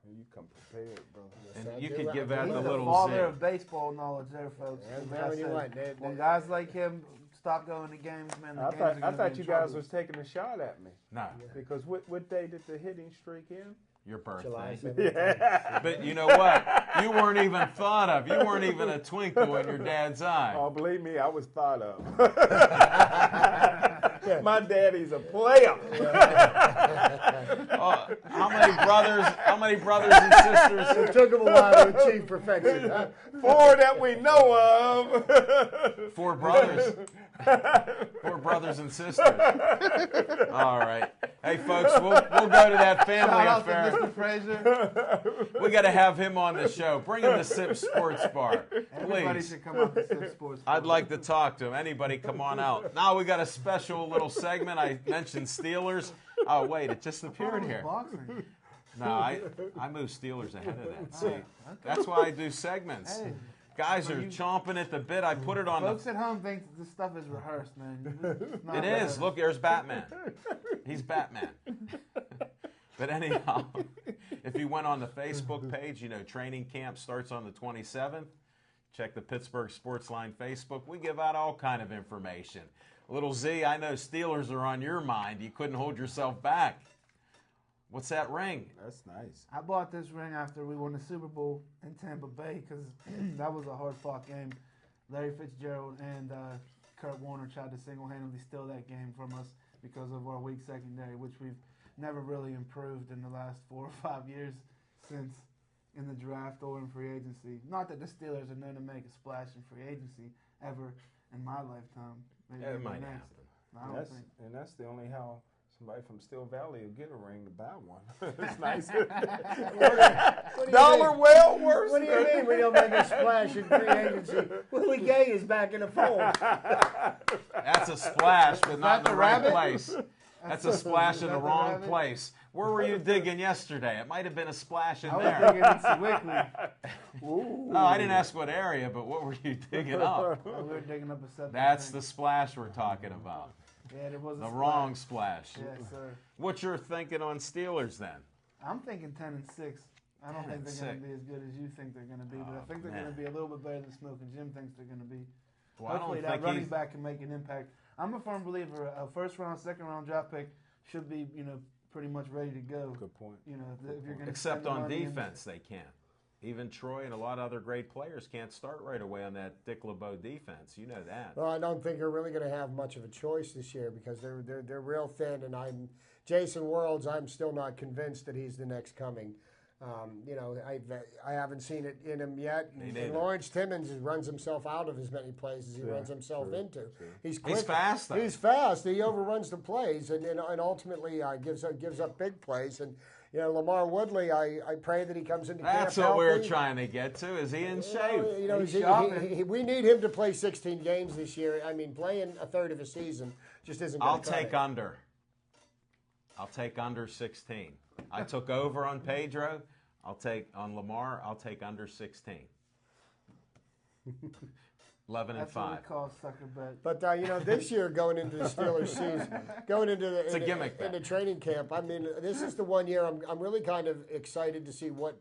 You come prepared, brother. Yes, I And you do. could give I that do. He's a the little father Z. of baseball knowledge there, folks. Yeah, Like man, I when you said, want. when guys like him stop going to games, man, the games are I gonna thought be you in guys trouble. was taking a shot at me No, because what day did the hitting streak end? your July birthday. 17th. But you know what? You weren't even thought of. You weren't even a twinkle in your dad's eye. Oh, believe me, I was thought of. My daddy's a player. How many brothers and sisters? It took him a while to achieve perfection. Huh? 4 that we know of. 4 brothers. 4 brothers and sisters. All right. Hey, folks, we'll go to that family Shout out to affair. Mr. Frazier. We got to have him on the show. Bring him to Sip Sports Bar, Everybody please. should come out to Sip Sports. I'd like to talk to him. Anybody, come on out. Now we got a special little segment. I mentioned Steelers. Oh wait, it just appeared here. Boxing. No, I move Steelers ahead of that. See, Okay. that's why I do segments. Hey. Guys are chomping at the bit. I put it on Folks the. at home think this stuff is rehearsed, man. It's not It is. rehearsed. Look, there's Batman. He's Batman. But anyhow, if you went on the Facebook page, you know, training camp starts on the 27th. Check the Pittsburgh Sportsline Facebook. We give out all kind of information. Little Z, I know Steelers are on your mind. You couldn't hold yourself back. What's that ring? That's nice. I bought this ring after we won the Super Bowl in Tampa Bay because that was a hard-fought game. Larry Fitzgerald and Kurt Warner tried to single-handedly steal that game from us because of our weak secondary, which we've never really improved in the last 4 or 5 years since in the draft or in free agency. Not that the Steelers are known to make a splash in free agency ever in my lifetime. Maybe It might next. happen. I don't think. And that's the only how somebody from Steel Valley will get a ring to buy one. It's nice. What do you Dollar mean? well worth. What do you mean we don't make a splash in free agency? Willie Gay is back in the fold. That's a splash, but not in that the the right rabbit? place. That's a splash Is in that the the wrong rabbit? place. Where were you digging yesterday? It might have been a splash in I was there. thinking it's Wickley. No, I didn't ask what area, but what were you digging up? We were digging up a septic That's tank. the splash we're talking about. Yeah, there was a The splash. wrong splash. Yes, sir. What you're thinking on Steelers then? I'm thinking 10-6. I don't 10 think and they're going 6. to be as good as you think they're going to be, but I Oh, think they're man. going to be a little bit better than Smoke and Jim thinks they're going to be. Well, I Hopefully don't that think running he's. back can make an impact. I'm a firm believer a first round, second round draft pick should be, pretty much ready to go. Good point. If you're going to Except on defense, they can't. Even Troy and a lot of other great players can't start right away on that Dick LeBeau defense. You know that. Well, I don't think they're really going to have much of a choice this year because they're real thin, and Jason Worlds. I'm still not convinced that he's the next coming. I haven't seen it in him yet. Me And neither. Lawrence Timmons runs himself out of as many plays as he runs himself into. He's quick. He's fast, though. He's fast. He overruns the plays and ultimately gives up big plays. And Lamar Woodley, I pray that he comes into That's camp what we're healthy. trying to get to. Is he in shape? He's shopping. We need him to play 16 games this year. I mean, playing a third of a season just isn't going I'll to cut take it. under. I'll take under 16. I took over on Pedro. I'll take on Lamar. I'll take under 16. 11 and That's what we 5. call sucker bet. But this year going into the Steelers season, going into the It's a gimmick bet. into training camp. I mean, this is the one year I'm really kind of excited to see what,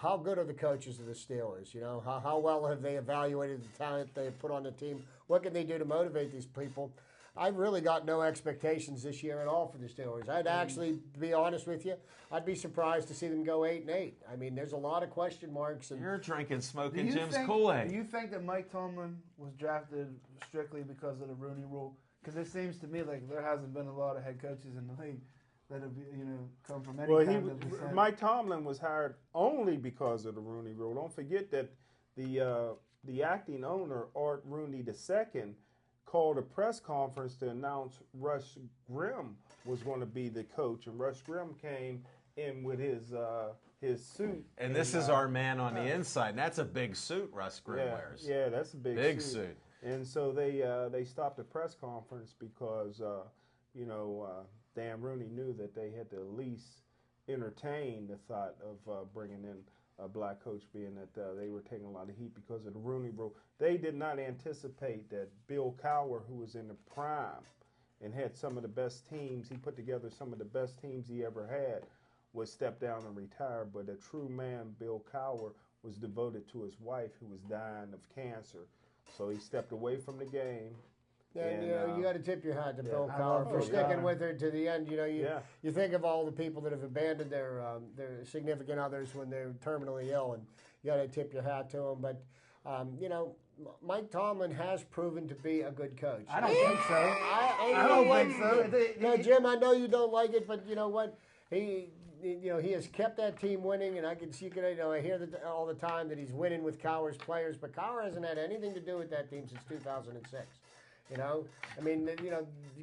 how good are the coaches of the Steelers? How well have they evaluated the talent they have put on the team? What can they do to motivate these people? I've really got no expectations this year at all for the Steelers. I'd actually, to be honest with you, I'd be surprised to see them go 8-8. I mean, there's a lot of question marks. And You're drinking Do smoking you Jim's think- Kool-Aid. Do you think that Mike Tomlin was drafted strictly because of the Rooney Rule? Because it seems to me like there hasn't been a lot of head coaches in the league that have come from any Well, kind of descent. Mike Tomlin was hired only because of the Rooney Rule. Don't forget that the acting owner, Art Rooney II, called a press conference to announce Russ Grimm was going to be the coach, and Russ Grimm came in with his suit. And this is our man on the inside. And that's a big suit Russ Grimm wears. Yeah, that's a big, Big suit. And so they stopped the press conference because Dan Rooney knew that they had to at least entertain the thought of bringing in a black coach, being that they were taking a lot of heat because of the Rooney Rule. They did not anticipate that Bill Cowher, who was in the prime and had some of the best teams, he put together some of the best teams he ever had, would step down and retire. But a true man, Bill Cowher, was devoted to his wife who was dying of cancer. So he stepped away from the game. And, you got to tip your hat to Bill I Cowher love for Bill sticking Cowher. with her to the end. You think of all the people that have abandoned their significant others when they're terminally ill, and you got to tip your hat to them. But Mike Tomlin has proven to be a good coach. I don't think so. I don't know think so. No, Jim, I know you don't like it, but you know what? He has kept that team winning, and I hear that all the time that he's winning with Cowher's players, but Cowher hasn't had anything to do with that team since 2006.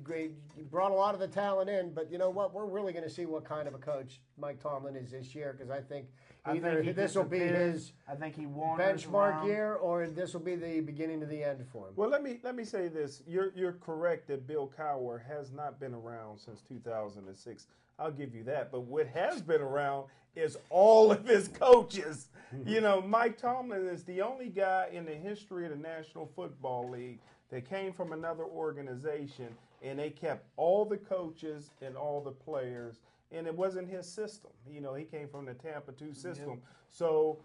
Great. You brought a lot of the talent in, but you know what? We're really going to see what kind of a coach Mike Tomlin is this year, because I think either this will be his I think he wanders benchmark around. year, or this will be the beginning of the end for him. Well, let me say this. You're correct that Bill Cowher has not been around since 2006. I'll give you that. But what has been around is all of his coaches. Mike Tomlin is the only guy in the history of the National Football League that came from another organization, and they kept all the coaches and all the players, and it wasn't his system. You know, he came from the Tampa 2 system. So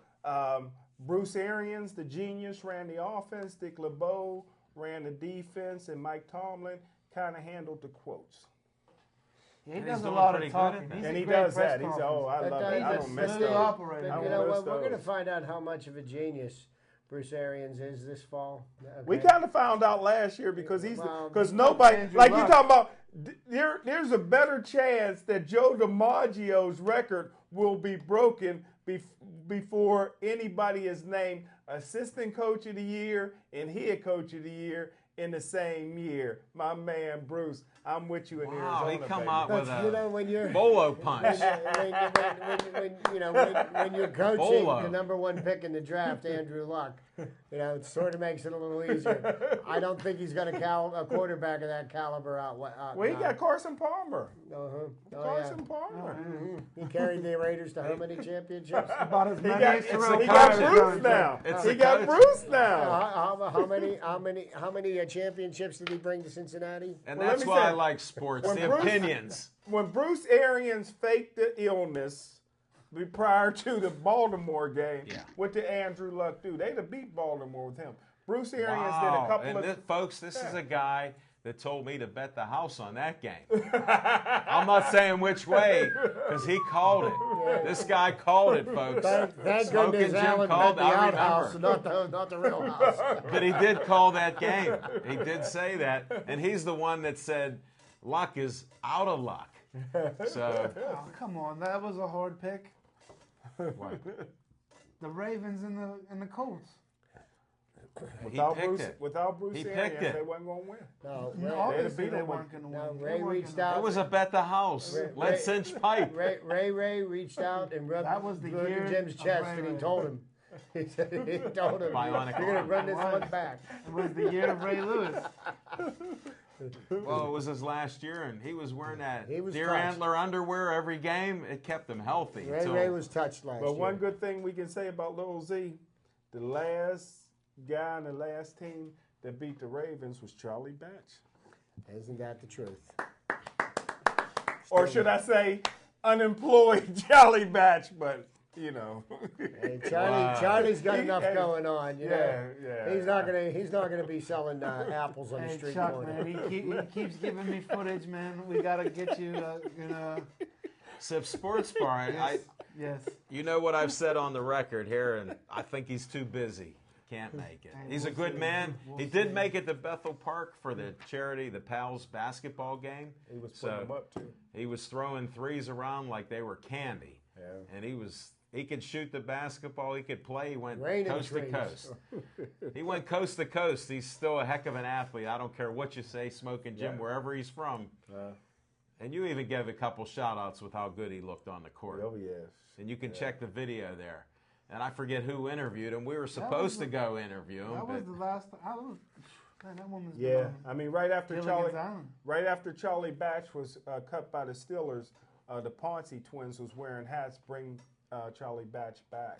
Bruce Arians, the genius, ran the offense. Dick LeBeau ran the defense, and Mike Tomlin kind of handled the quotes. He And does he's a doing lot of pretty good talking. at that. He's and a he great does press that. He's conference. I love it. I He's a don't miss smooth those. operator. I You don't know miss what? We're going to those. find out how much of a genius Bruce Arians is this fall. Okay. We kind of found out last year because Well, because nobody Andrew like you Luck. talking about. There's a better chance that Joe DiMaggio's record will be broken before anybody is named assistant coach of the year and head coach of the year in the same year. My man Bruce, I'm with you in Wow, Arizona. he come baby. out with You know, a when you're bolo punch. when you're coaching Bolo. the number 1 pick in the draft, Andrew Luck, you know, it sort of makes it a little easier. I don't think he's got a quarterback of that caliber out. Well, he got Carson Palmer. Oh, Carson yeah. Palmer. He carried the Raiders to how many championships? About as He many got, as he Terrell got Pryor Bruce does. now. It's He the got coach. Bruce now. How many championships did he bring to Cincinnati? And Well, let that's me why say, I like sports, when the Bruce- opinions. When Bruce Arians faked the illness prior to the Baltimore game, Yeah. what did Andrew Luck do? They'd have beat Baltimore with him. Bruce Arians Wow. did a couple And of this, folks, this is Yeah. a guy that told me to bet the house on that game. I'm not saying which way, because he called it. This guy called it, folks. Thank Smoking goodness Jim Allen called. bet the I outhouse, remember. not the real house. But he did call that game. He did say that, and he's the one that said Luck is out of luck. So Oh, come on, that was a hard pick. what? The Ravens and the Colts. He without picked Bruce. it. Without Bruce He Arians, picked it. they wasn't going to win. No, No, Ray, obviously beat they him. weren't going to win. No, They Ray weren't reached gonna- out. It was a bet the house. Ray- Let's cinch pipe. Ray reached out and rubbed That was the rubbed year Jim's of chest, Ray and he Ray. told him. He said he told him, Bionic "You're gonna arm. run this It was. one back." It was the year of Ray Lewis. Well, it was his last year, and he was wearing that He was deer touched. antler underwear every game. It kept him healthy. Ray until- Ray was touched last But year. one good thing we can say about Lil Z, the last guy on the last team that beat the Ravens was Charlie Batch. Isn't that the truth? Or should I say, unemployed Charlie Batch, but, you know. Hey, Wow. Charlie's got He- enough hey, going on. You know, yeah. he's not gonna be selling apples on the Hey, street Chuck, corner. man, he keeps giving me footage, man. We gotta get you, Sip Sports Bar. yes. You know what I've said on the record here, and I think he's too busy. Can't make it. Hey, He's a we'll good see. man. We'll He did see. make it to Bethel Park for the charity, the Pals basketball game. He was putting So them up, too. he was throwing threes around like they were candy. Yeah. And he could shoot the basketball. He could play. He went Raining coast to trees. coast. He went coast to coast. He's still a heck of an athlete. I don't care what you say, Smoking Jim, Yeah. wherever he's from. And you even gave a couple shout outs with how good he looked on the court. Oh, yes. And you can check the video there. And I forget who interviewed him. We were supposed to go interview him, That was but the last. Man, that one was. Yeah, I mean, right after Gilligan's Island. Charlie Batch was cut by the Steelers, the Ponce twins was wearing hats. Bring Charlie Batch back.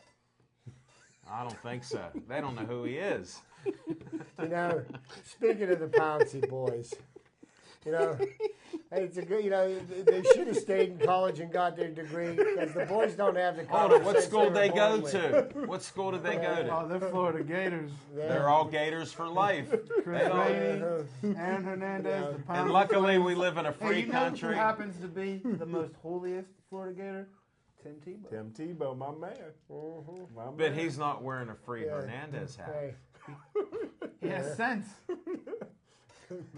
I don't think so. They don't know who he is. You know, speaking of the Pouncy boys, you know, it's a good. You know, they should have stayed in college and got their degree because the boys don't have the. Hold on, what common school sense did they were go born with. to? What school did they go Oh, to? they're Florida Gators. They're all Gators for life. Chris They don't- Brady, Aaron Hernandez, the Pound. And luckily, we live in a Hey, free you know country. who happens to be the most holiest Florida Gator? Tim Tebow. Tim Tebow, my man. My But man. he's not wearing a free Yeah. Hernandez hat. Hey, He has sense.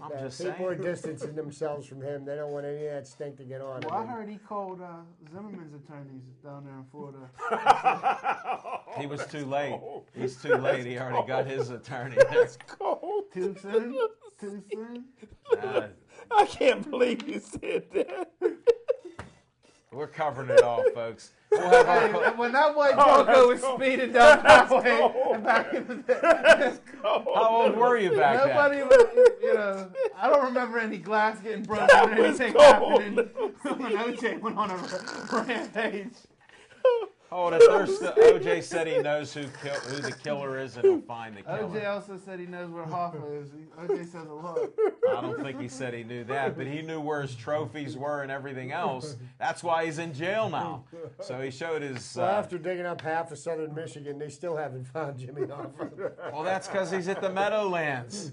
I'm just people are saying. distancing themselves from him. They don't want any of that stink to get on. Well, I them. heard he called Zimmerman's attorneys down there in Florida. He was too late. He's too late. He already got his attorney. cold. Too soon? Too soon? Uh, I can't believe you said that. we're covering it all, folks. We'll have Hey, our, when that white Oh, Bronco was that's cold. speeding down That's highway cold. back in the day, how old were you back nobody then? was, you know, I don't remember any glass getting broken or was anything cold. happening when OJ went on a rampage. Hold it. OJ said he knows who the killer is and he'll find the killer. OJ also said he knows where Hoffa is. OJ says a lot. I don't think he said he knew that, but he knew where his trophies were and everything else. That's why he's in jail now. So he showed his. Well, after digging up half of southern Michigan, they still haven't found Jimmy Hoffa. Well, that's because he's at the Meadowlands.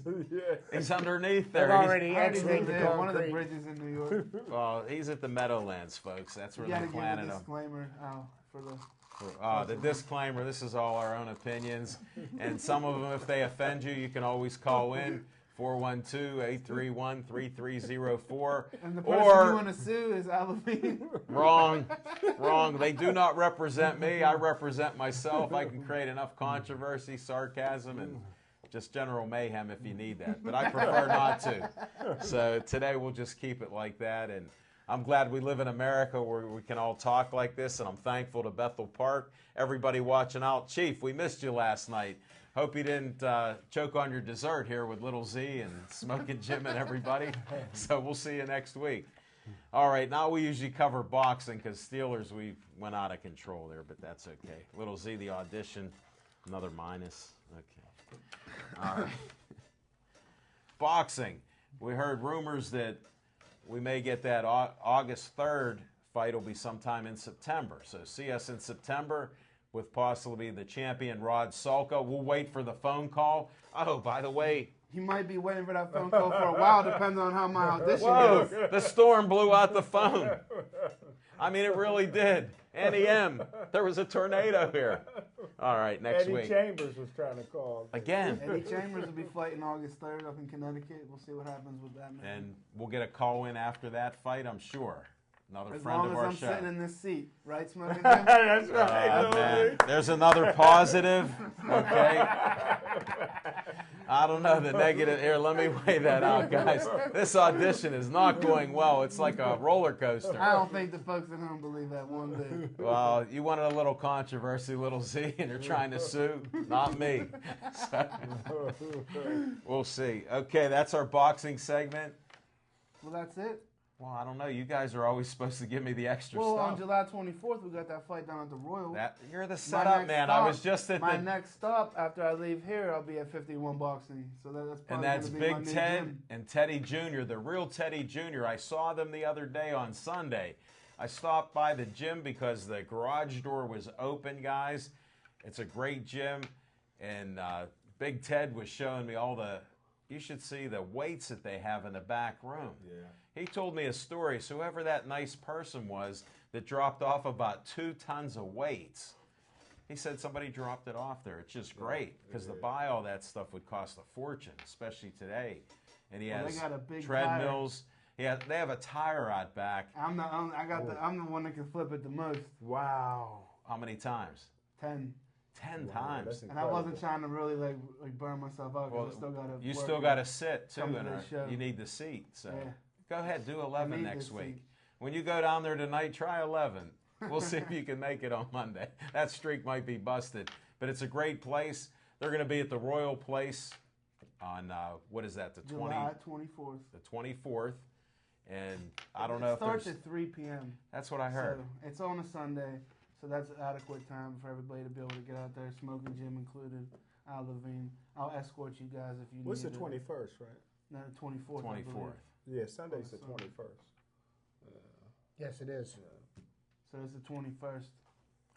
He's underneath there. They've already I already X-rayed lived the there, one of the concrete. bridges in New York. Well, he's at the Meadowlands, folks. That's where You they gotta give planted a him. disclaimer for the. The disclaimer, this is all our own opinions. And some of them, if they offend you, you can always call in 412-831-3304. And the person you Or, want to sue is Al Levine. wrong. They do not represent me. I represent myself. I can create enough controversy, sarcasm, and just general mayhem if you need that. But I prefer not to. So today we'll just keep it like that. And I'm glad we live in America where we can all talk like this, and I'm thankful to Bethel Park. Everybody watching out. Chief, we missed you last night. Hope you didn't choke on your dessert here with Little Z and Smoking Jim and everybody. So we'll see you next week. All right, now we usually cover boxing because Steelers, we went out of control there, but that's okay. Little Z, the audition, another minus. Okay. All right. Boxing. We heard rumors that we may get that August 3rd fight will be sometime in September. So see us in September with possibly the champion Rod Salka. We'll wait for the phone call. Oh, by the way. You might be waiting for that phone call for a while, depending on how my audition Whoa, goes. the storm blew out the phone. I mean, it really did. Annie M, there was a tornado here. All right, next Eddie week. Chambers was trying to call. Again. Eddie Chambers will be fighting August 3rd up in Connecticut. We'll see what happens with that, man. And we'll get a call in after that fight, I'm sure. Another As friend long of as our I'm show. sitting in this seat, right, Smoking Jim? That's right. Man, there's another positive. Okay. I don't know the negative. Here, let me weigh that out, guys. This audition is not going well. It's like a roller coaster. I don't think the folks at home believe that one bit. Well, you wanted a little controversy, Little Z, and you're trying to sue? Not me. So, we'll see. Okay, that's our boxing segment. Well, that's it. Well, I don't know. You guys are always supposed to give me the extra Well, on stuff. July 24th, we got that fight down at the Royal. You're the My setup next man. stop- I was just at my the... next stop after I leave here, I'll be at 51 Boxing. So that's And probably that's gonna be my Big new Ted gym. and Teddy Jr., the real Teddy Jr. I saw them the other day on Sunday. I stopped by the gym because the garage door was open, guys. It's a great gym. And Big Ted was showing me all the... You should see the weights that they have in the back room. Yeah. He told me a story. So whoever that nice person was that dropped off about 2 tons of weights, he said somebody dropped it off there. It's just great because to buy all that stuff would cost a fortune, especially today. And he Well, they has got a big treadmills. They have a tire out back. I'm the one that can flip it the most. Wow. How many times? 10. 10 Wow, times. that's And I wasn't trying to really like burn myself out because Well, I still got to. You still got to sit too, Come to and the show. you need the seat. So Yeah. go ahead, do 11 need next the week. seat. When you go down there tonight, try 11. We'll see if you can make it on Monday. That streak might be busted, but it's a great place. They're going to be at the Royal Place on what is that? July 24th. the 24th, and I don't know It if starts there's. at 3 p.m. That's what I heard. So it's on a Sunday, so that's adequate time for everybody to be able to get out there. Smoking Jim included. Al Levine. I'll escort you guys if you What's the need it. 21st, right? No, the 24th. I 24th. believe. Yeah, Sunday's the Sunday. 21st. Yes, it is. So it's the 21st.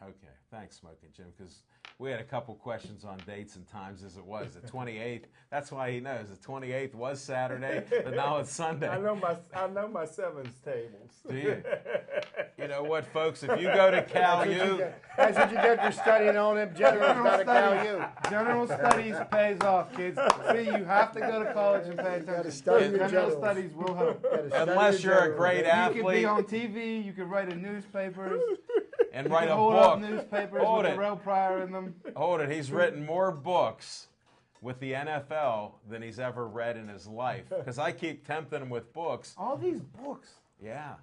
Okay, thanks, Smoking Jim, because we had a couple questions on dates and times as it was. The 28th, that's why he knows. The 28th was Saturday, but now it's Sunday. I know my sevens tables. Do you? You know what, folks? If you go to Cal U, That's what you get for studying all them generals down at Cal U. General studies pays off, kids. See, you have to go to college and pay attention. study your General generals. studies will help. unless you're a great You can athlete be on TV. You can write in newspapers. and You write can a hold up book, newspapers Hold with it. the Rail Prior in them. hold it. He's written more books with the NFL than he's ever read in his life. Because I keep tempting him with books. All these books. Yeah.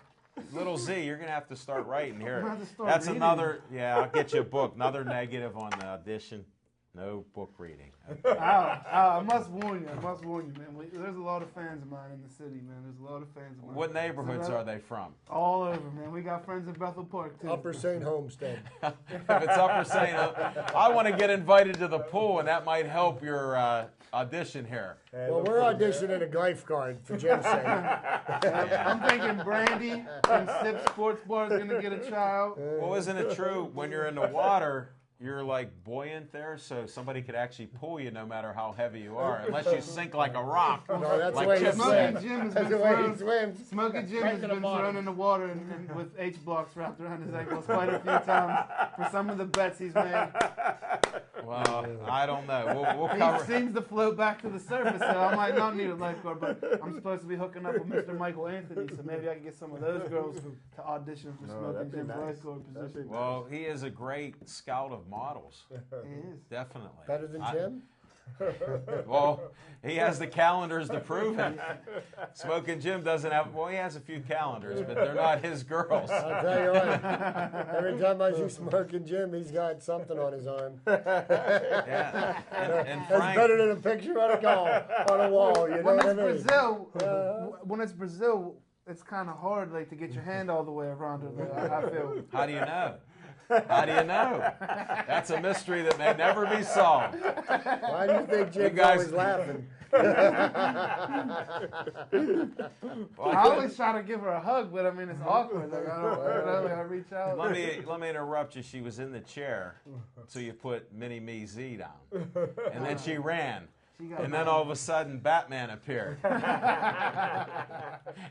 Little Z, you're going to have to start writing here. I'm gonna have to start That's reading. another, yeah, I'll get you a book. Another negative on the audition. No book reading. Okay. I must warn you. I must warn you, man. There's a lot of fans of mine in the city, man. There's a lot of fans of mine. What neighborhoods So are they from? all over, man. we got friends in Bethel Park too. Upper St. Homestead. If it's Upper St. I want to get invited to the pool, and that might help your audition here. Well, we're auditioning a lifeguard for Jim's sake. I'm thinking Brandy from Sip Sports Bar is gonna get a tryout. Well, isn't it true when you're in the water, you're like buoyant there, so somebody could actually pull you no matter how heavy you are, unless you sink like a rock. No, that's Like the way he Chip Smoking swims. Jim has That's been the way he thrown. swims. Smoking Jim Right has to the been bottom. thrown in the water and with H blocks wrapped around his ankles quite a few times for some of the bets he's made. Well, I don't know. We'll He cover. seems to float back to the surface, so I might not need a lifeguard, but I'm supposed to be hooking up with Mr. Michael Anthony, so maybe I can get some of those girls to audition for Smoking that'd be Jim's nice. lifeguard position. Well, he is a great scout of models, He is. definitely. Better than Jim? Well, he has the calendars to prove it. Smoking Jim doesn't have. Well, he has a few calendars, but they're not his girls. I'll tell you what. Every time I see Smoking Jim, he's got something on his arm. Yeah, and That's Frank. better than a picture on a wall. You know When what I it's mean? Brazil, when it's Brazil, it's kind of hard, like to get your hand all the way around it. Like, I feel. How do you know? How do you know? That's a mystery that may never be solved. Why do you think Jim's guys- always laughing? Well, I always try to give her a hug, but I mean it's awkward. Like I don't, you know, like I reach out. let me interrupt you. She was in the chair, so you put Mini Me Z down, and then she ran. She got And then all of a sudden, Batman appeared,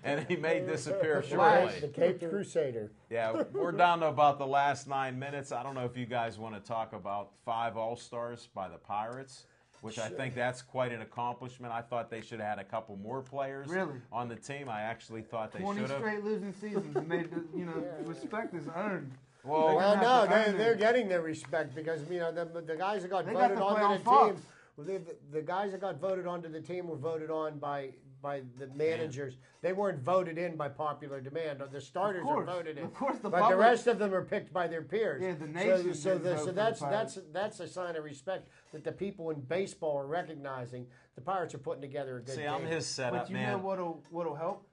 and he made disappear The shortly. Caped Crusader. Yeah, we're down to about the last 9 minutes. I don't know if you guys want to talk about 5 All-Stars by the Pirates, which I think that's quite an accomplishment. I thought they should have had a couple more players Really? on the team. I actually thought they 20 should have. straight losing seasons, and respect is earned. Well, Well, have no, to earn they're it. getting their respect because the guys that got They got voted to play on onto the Fox. team. Well, the guys that got voted onto the team were voted on by the managers. They weren't voted in by popular demand. The starters are course. voted in. Of course, the but the public- rest of them are picked by their peers. Yeah, the nation So didn't vote for the Pirates. that's a sign of respect that the people in baseball are recognizing. The Pirates are putting together a good see, team. I'm his setup, But you man. know what'll help?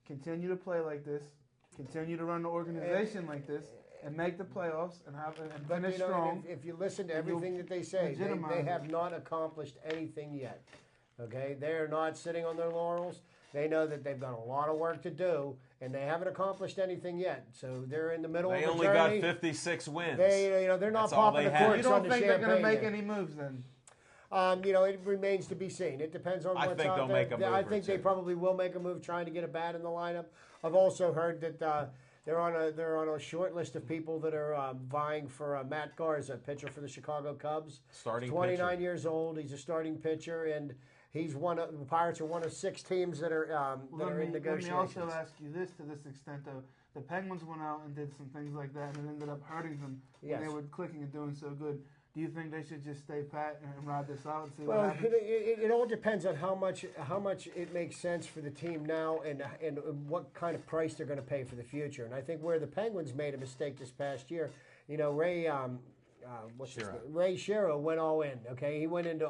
Continue to play like this. Continue to run the organization like this, and make the playoffs and But finish you know, strong. if you listen to and you'll everything that they say, legitimize they it. have not accomplished anything yet. Okay, they are not sitting on their laurels. They know that they've got a lot of work to do, and they haven't accomplished anything yet. So they're in the middle They of only a got journey. 56 wins. They're not That's all popping they the have. corks You don't on the think they're champagne. going to make yet. any moves then? It remains to be seen. It depends on I what's think out they'll there. make a move I or think they two. probably will make a move trying to get a bat in the lineup. I've also heard that they're on a short list of people that are vying for Matt Garza, pitcher for the Chicago Cubs. Starting 29 pitcher. years old. He's a starting pitcher, and the Pirates are one of 6 teams that are in Let me negotiations. also ask you this to this extent, though. The Penguins went out and did some things like that, and it ended up hurting them when they Yes. were clicking and doing so good. Do you think they should just stay pat and ride this out and see Well, what happens? it all depends on how much it makes sense for the team now and what kind of price they're going to pay for the future. And I think where the Penguins made a mistake this past year, Ray Ray Shero went all in. Okay, he went into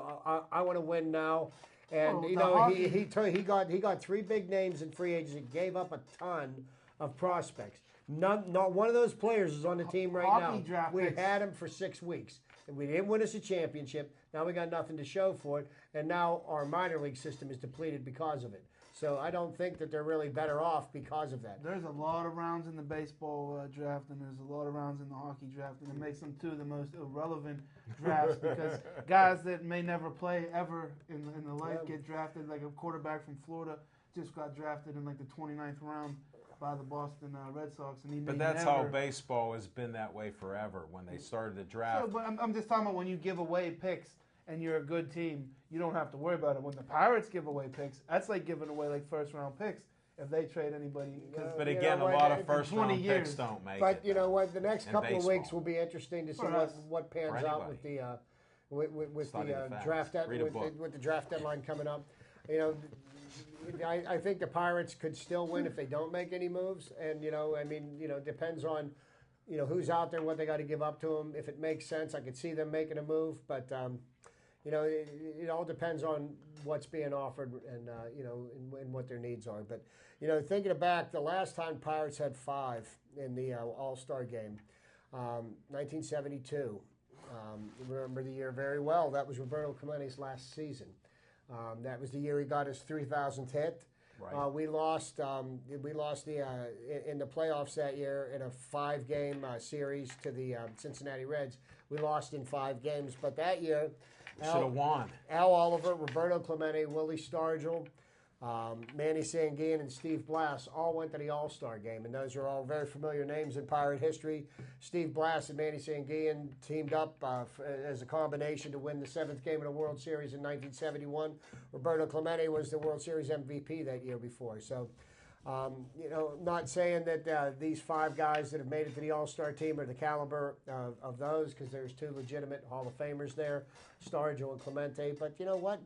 I want to win now, and Well, he got 3 big names in free agency, gave up a ton of prospects. Not one of those players is on the team right Hockey now. draft We picks. had him for 6 weeks. And we didn't win us a championship. Now we got nothing to show for it. And now our minor league system is depleted because of it. So I don't think that they're really better off because of that. There's a lot of rounds in the baseball draft, and there's a lot of rounds in the hockey draft, and it makes them 2 of the most irrelevant drafts because guys that may never play ever in the life get drafted. Like a quarterback from Florida just got drafted in like the 29th round by the Boston Red Sox, and he But may that's never, how baseball has been that way forever. When they started the draft, So, but I'm just talking about when you give away picks and you're a good team, you don't have to worry about it. When the Pirates give away picks, that's like giving away like first round picks if they trade anybody. but you again, know a what, lot of in first 20 round years. picks don't make But it. you know what? The next in couple of baseball. weeks will be interesting to see For us. what pans For out with the Study the facts. draft Read a book. with the draft deadline coming up. I think the Pirates could still win if they don't make any moves, and it depends on who's out there, what they got to give up to them. If it makes sense, I could see them making a move, but it all depends on what's being offered and and what their needs are. But thinking back, the last time Pirates had 5 in the All-Star game, 1972. Remember the year very well. That was Roberto Clemente's last season. That was the year he got his 3,000th hit. Right. We lost in the playoffs that year in a 5-game series to the Cincinnati Reds. We lost in 5 games, but that year, Should have won. Al Oliver, Roberto Clemente, Willie Stargell, Manny Sanguillen, and Steve Blass all went to the All-Star game, and those are all very familiar names in Pirate history. Steve Blass and Manny Sanguillen teamed up as a combination to win the 7th game of the World Series in 1971. Roberto Clemente was the World Series MVP that year before. So, not saying that these 5 guys that have made it to the All-Star team are the caliber of those, because there's 2 legitimate Hall of Famers there, Stargell and Clemente. But you know what?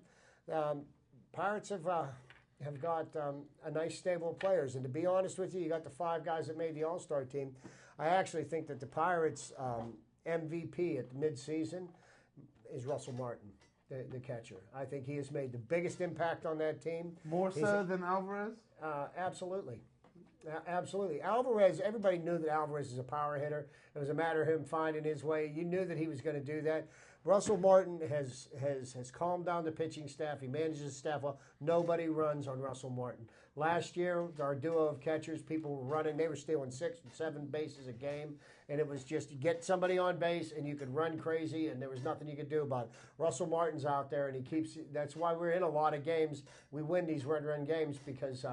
Pirates have got a nice stable of players. And to be honest with you, you got the 5 guys that made the All-Star team. I actually think that the Pirates' MVP at the midseason is Russell Martin, the catcher. I think he has made the biggest impact on that team. More so than Alvarez? Absolutely. Absolutely. Alvarez, everybody knew that Alvarez is a power hitter. It was a matter of him finding his way. You knew that he was going to do that. Russell Martin has calmed down the pitching staff. He manages the staff well. Nobody runs on Russell Martin. Last year, our duo of catchers, people were running. They were stealing 6 and 7 bases a game, and it was just get somebody on base, and you could run crazy, and there was nothing you could do about it. Russell Martin's out there, and he keeps. That's why we're in a lot of games. We win these run games because.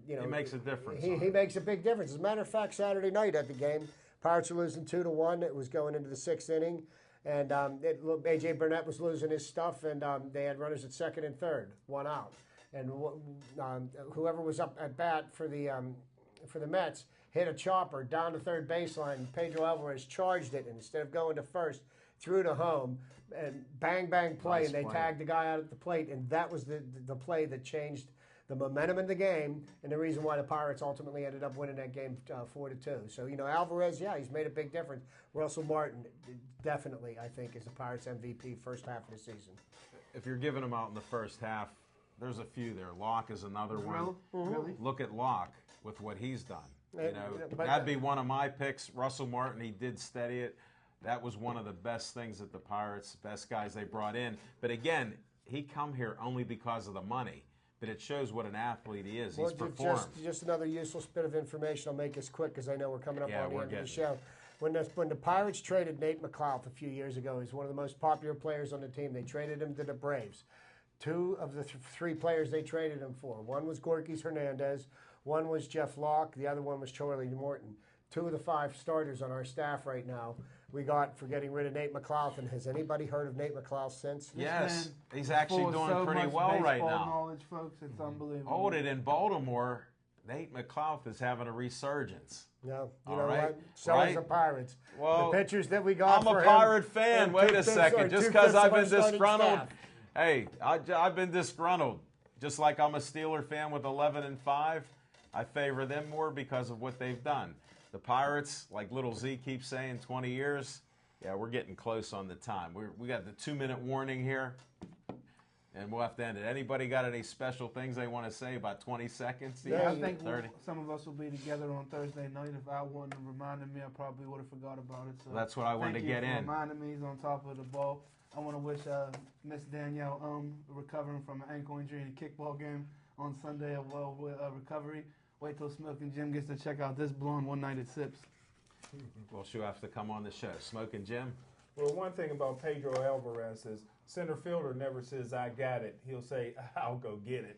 He makes a difference. He makes a big difference. As a matter of fact, Saturday night at the game, Pirates were losing 2-1. It was going into the 6th inning, and A.J. Burnett was losing his stuff, and they had runners at 2nd and 3rd, 1 out, and whoever was up at bat for the Mets hit a chopper down the 3rd baseline. Pedro Alvarez charged it, and instead of going to first, threw to home, and bang play, nice and they play. tagged the guy out at the plate, and that was the play that changed the momentum in the game, and the reason why the Pirates ultimately ended up winning that game 4-2. So, Alvarez, he's made a big difference. Russell Martin, definitely, I think, is the Pirates MVP first half of the season. If you're giving them out in the first half, there's a few there. Locke is another one. Really? Look at Locke with what he's done. But- That'd be one of my picks. Russell Martin, he did steady it. That was one of the best things that the Pirates, best guys they brought in. But again, he come here only because of the money. But it shows what an athlete he is. He's performed. Just another useless bit of information. I'll make this quick because I know we're coming up on the we're end of the getting show. When the Pirates traded Nate McLouth a few years ago, he's one of the most popular players on the team. They traded him to the Braves. 2 of the 3 players they traded him for. One was Gorkys Hernandez. One was Jeff Locke. The other one was Charlie Morton. 2 of the 5 starters on our staff right now we got for getting rid of Nate McLouth. And has anybody heard of Nate McLouth since? Yes, man he's actually full of doing so pretty much well right baseball now. knowledge, folks. It's unbelievable. Hold it in Baltimore. Nate McLouth is having a resurgence. No, you All know right. what? So Right. is the Pirates. Well, the pitchers that we got I'm for a him, Pirate fan. and Wait a 2/5 second. or Just 2/5 because I've of our been starting disgruntled. staff. Hey, I've been disgruntled. Just like I'm a Steeler fan with 11-5, I favor them more because of what they've done. The Pirates, like Little Z keeps saying, 20 years. Yeah, we're getting close on the time. We got the 2-minute warning here, and we'll have to end it. Anybody got any special things they want to say? About 20 seconds? Yeah, I Yeah, think 30. some of us will be together on Thursday night. If Al wouldn't have reminded me, I probably would have forgot about it. So That's what I wanted thank to you get for in. reminding me. He's on top of the ball. I want to wish Miss Danielle recovering from an ankle injury in a kickball game on Sunday a well recovery. Wait till Smoking Jim gets to check out this blonde one night at Sips. Well, she'll have to come on the show. Smoking Jim? Well, one thing about Pedro Alvarez is center fielder never says, I got it. He'll say, I'll go get it.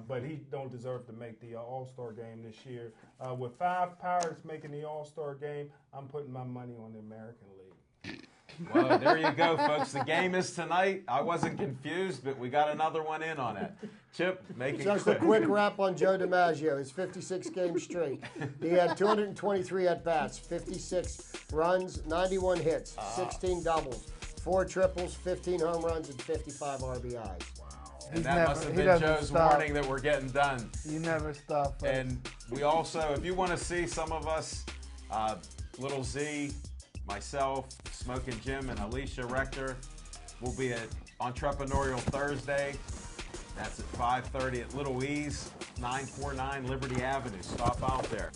But he don't deserve to make the All-Star game this year. With 5 Pirates making the All-Star game, I'm putting my money on the American League. Well, there you go, folks. The game is tonight. I wasn't confused, but we got another one in on it. Chip, make it Just a quick wrap on Joe DiMaggio. His 56 games straight. He had 223 at-bats, 56 runs, 91 hits, 16 doubles, 4 triples, 15 home runs, and 55 RBIs. And that must have been Joe's warning that we're getting done. You never stop. Folks. And we also, if you want to see some of us, Little Z, myself, Smoking Jim, and Alicia Rector, We'll be at Entrepreneurial Thursday. That's at 5:30 at Little Ease, 949 Liberty Avenue. Stop out there.